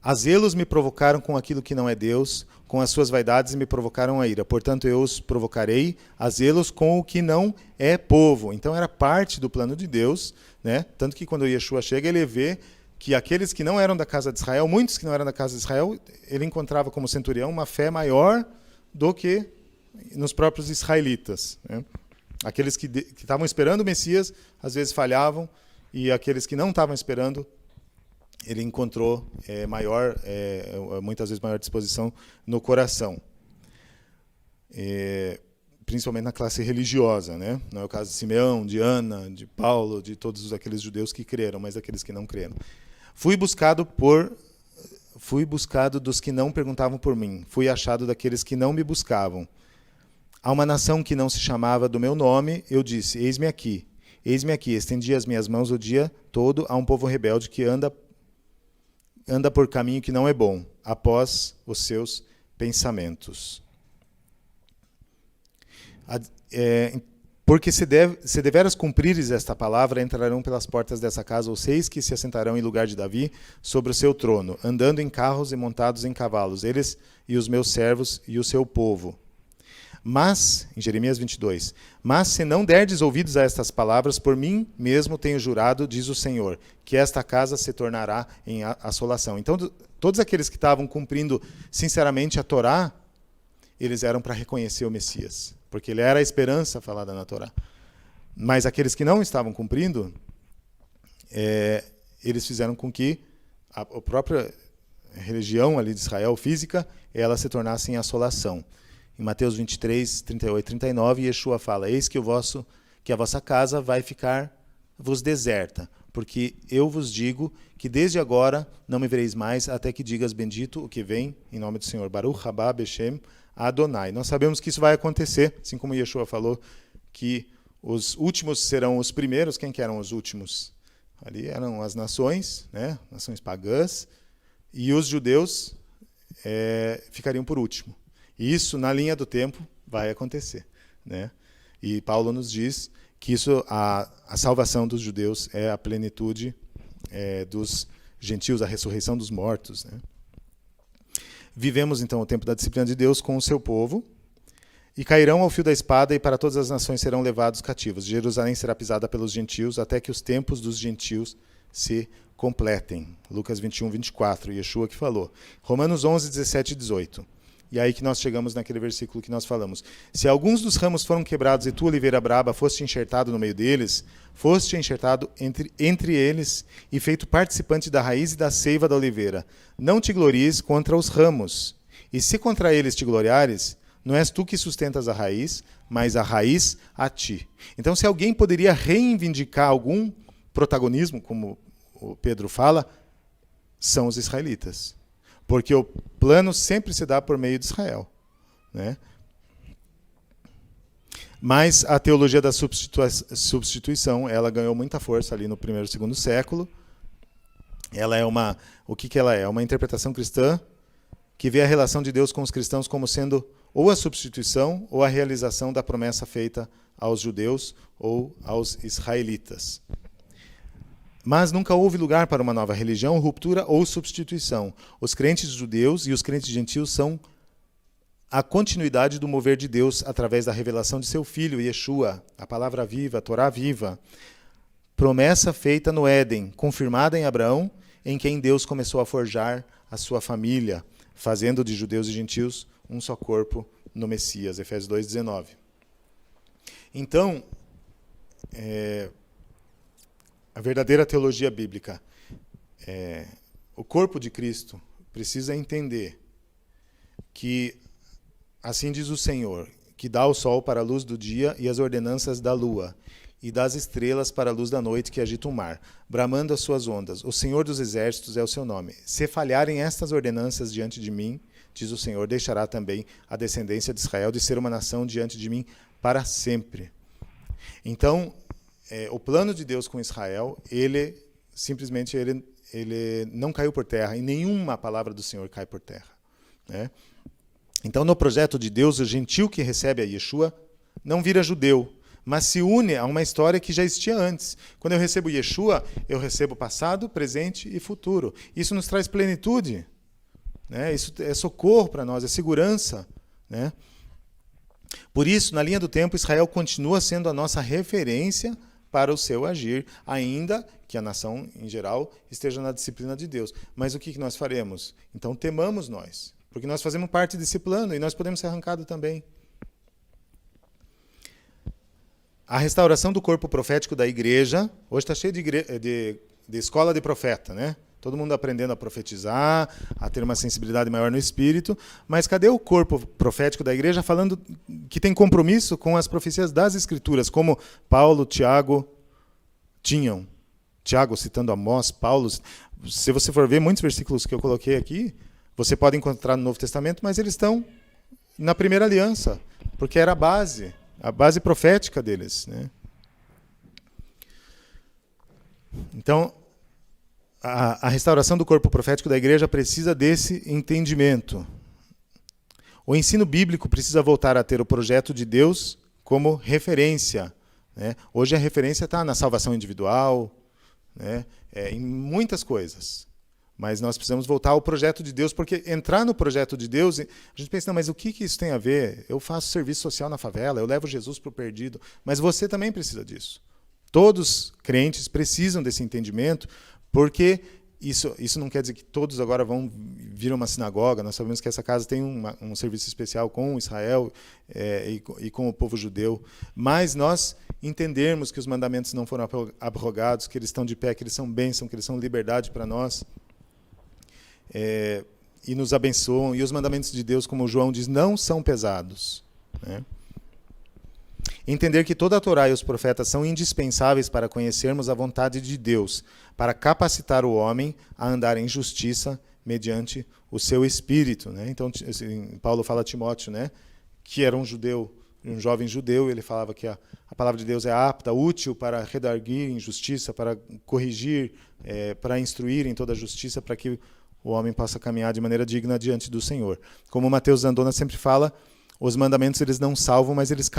a zelos me provocaram com aquilo que não é Deus, com as suas vaidades me provocaram a ira. Portanto, eu os provocarei a zelos com o que não é povo. Então, era parte do plano de Deus, né? Tanto que quando Yeshua chega, ele vê que aqueles que não eram da casa de Israel, muitos que não eram da casa de Israel, ele encontrava como centurião uma fé maior do que nos próprios israelitas. Né? Aqueles que estavam esperando o Messias, às vezes falhavam, e aqueles que não estavam esperando, ele encontrou muitas vezes maior disposição no coração. Principalmente na classe religiosa, né? Não é o caso de Simeão, de Ana, de Paulo, de todos aqueles judeus que creram, mas daqueles que não creram. Fui buscado dos que não perguntavam por mim. Fui achado daqueles que não me buscavam. A uma nação que não se chamava do meu nome, eu disse, eis-me aqui. Eis-me aqui, estendi as minhas mãos o dia todo a um povo rebelde que anda por caminho que não é bom, após os seus pensamentos. Porque se deveras cumprires esta palavra, entrarão pelas portas dessa casa os 6 que se assentarão em lugar de Davi sobre o seu trono, andando em carros e montados em cavalos, eles e os meus servos e o seu povo. Mas, em Jeremias 22, mas se não derdes ouvidos a estas palavras, por mim mesmo tenho jurado, diz o Senhor, que esta casa se tornará em assolação. Então, todos aqueles que estavam cumprindo sinceramente a Torá, eles eram para reconhecer o Messias, porque ele era a esperança falada na Torá. Mas aqueles que não estavam cumprindo, eles fizeram com que a própria religião ali de Israel, física, ela se tornasse em assolação. Em Mateus 23, 38 e 39, Yeshua fala, eis que a vossa casa vai ficar-vos deserta, porque eu vos digo que desde agora não me vereis mais, até que digas bendito o que vem, em nome do Senhor. Baruch haba Beshem Adonai. Nós sabemos que isso vai acontecer, assim como Yeshua falou, que os últimos serão os primeiros. Quem que eram os últimos? Ali eram as nações, né? Nações pagãs, e os judeus ficariam por último. E isso, na linha do tempo, vai acontecer. Né? E Paulo nos diz que isso, a salvação dos judeus é a plenitude dos gentios, a ressurreição dos mortos. Né? Vivemos, então, o tempo da disciplina de Deus com o seu povo, e cairão ao fio da espada, e para todas as nações serão levados cativos. Jerusalém será pisada pelos gentios, até que os tempos dos gentios se completem. Lucas 21, 24, Yeshua que falou. Romanos 11, 17 e 18. E aí que nós chegamos naquele versículo que nós falamos. Se alguns dos ramos foram quebrados e tu, oliveira braba, foste enxertado no meio deles, foste enxertado entre eles e feito participante da raiz e da seiva da oliveira. Não te glories contra os ramos. E se contra eles te gloriares, não és tu que sustentas a raiz, mas a raiz a ti. Então, se alguém poderia reivindicar algum protagonismo, como o Pedro fala, são os israelitas. Porque o plano sempre se dá por meio de Israel. Né? Mas a teologia da substituição, ela ganhou muita força ali no primeiro e segundo século. ela é o que ela é? É uma interpretação cristã que vê a relação de Deus com os cristãos como sendo ou a substituição ou a realização da promessa feita aos judeus ou aos israelitas. Mas nunca houve lugar para uma nova religião, ruptura ou substituição. Os crentes judeus e os crentes gentios são a continuidade do mover de Deus através da revelação de seu Filho, Yeshua, a palavra viva, a Torá viva. Promessa feita no Éden, confirmada em Abraão, em quem Deus começou a forjar a sua família, fazendo de judeus e gentios um só corpo no Messias, Efésios 2,19. Então, a verdadeira teologia bíblica, o corpo de Cristo precisa entender que, assim diz o Senhor, que dá o sol para a luz do dia e as ordenanças da lua, e das estrelas para a luz da noite que agita o mar, bramando as suas ondas. O Senhor dos exércitos é o seu nome. Se falharem estas ordenanças diante de mim, diz o Senhor, deixará também a descendência de Israel de ser uma nação diante de mim para sempre. Então, o plano de Deus com Israel, ele não caiu por terra, e nenhuma palavra do Senhor cai por terra, né? Então, no projeto de Deus, o gentil que recebe a Yeshua não vira judeu, mas se une a uma história que já existia antes. Quando eu recebo Yeshua, eu recebo passado, presente e futuro. Isso nos traz plenitude, né? Isso é socorro para nós, é segurança, né? Por isso, na linha do tempo, Israel continua sendo a nossa referência para o seu agir, ainda que a nação, em geral, esteja na disciplina de Deus. Mas o que nós faremos? Então, temamos nós, porque nós fazemos parte desse plano e nós podemos ser arrancados também. A restauração do corpo profético da igreja, hoje está cheio de escola de profeta, né? Todo mundo aprendendo a profetizar, a ter uma sensibilidade maior no espírito, mas cadê o corpo profético da igreja falando que tem compromisso com as profecias das Escrituras, como Paulo, Tiago tinham? Tiago citando Amós, Paulo. Se você for ver muitos versículos que eu coloquei aqui, você pode encontrar no Novo Testamento, mas eles estão na primeira aliança, porque era a base profética deles, né? Então, a restauração do corpo profético da igreja precisa desse entendimento. O ensino bíblico precisa voltar a ter o projeto de Deus como referência, né? Hoje a referência está na salvação individual, né? Em muitas coisas. Mas nós precisamos voltar ao projeto de Deus, porque entrar no projeto de Deus, a gente pensa, não, mas o que isso tem a ver? Eu faço serviço social na favela, eu levo Jesus para o perdido, mas você também precisa disso. Todos crentes precisam desse entendimento, porque isso não quer dizer que todos agora vão vir a uma sinagoga. Nós sabemos que essa casa tem um serviço especial com Israel e com o povo judeu, mas nós entendermos que os mandamentos não foram abrogados, que eles estão de pé, que eles são bênção, que eles são liberdade para nós, e nos abençoam, e os mandamentos de Deus, como João diz, não são pesados, né? Entender que toda a Torá e os profetas são indispensáveis para conhecermos a vontade de Deus, para capacitar o homem a andar em justiça mediante o seu espírito, né? Então, Paulo fala a Timóteo, né, que era um judeu, um jovem judeu, ele falava que a palavra de Deus é apta, útil para redarguir em justiça, para corrigir, para instruir em toda a justiça, para que o homem possa caminhar de maneira digna diante do Senhor. Como Mateus Zandona sempre fala, os mandamentos eles não salvam, mas eles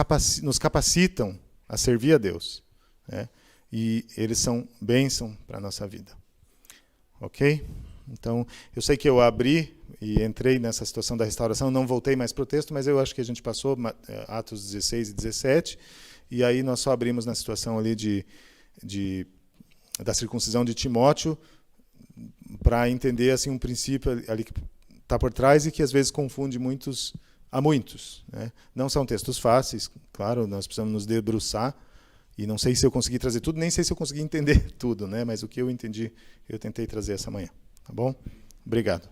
nos capacitam a servir a Deus, né? E eles são bênção para a nossa vida. Ok? Então, eu sei que eu abri e entrei nessa situação da restauração, não voltei mais para o texto, mas eu acho que a gente passou Atos 16 e 17, e aí nós só abrimos na situação ali da circuncisão de Timóteo, para entender assim, um princípio ali que está por trás e que às vezes confunde a muitos, né? Não são textos fáceis, claro, nós precisamos nos debruçar, e não sei se eu consegui trazer tudo, nem sei se eu consegui entender tudo, né? Mas o que eu entendi, eu tentei trazer essa manhã. Tá bom? Obrigado.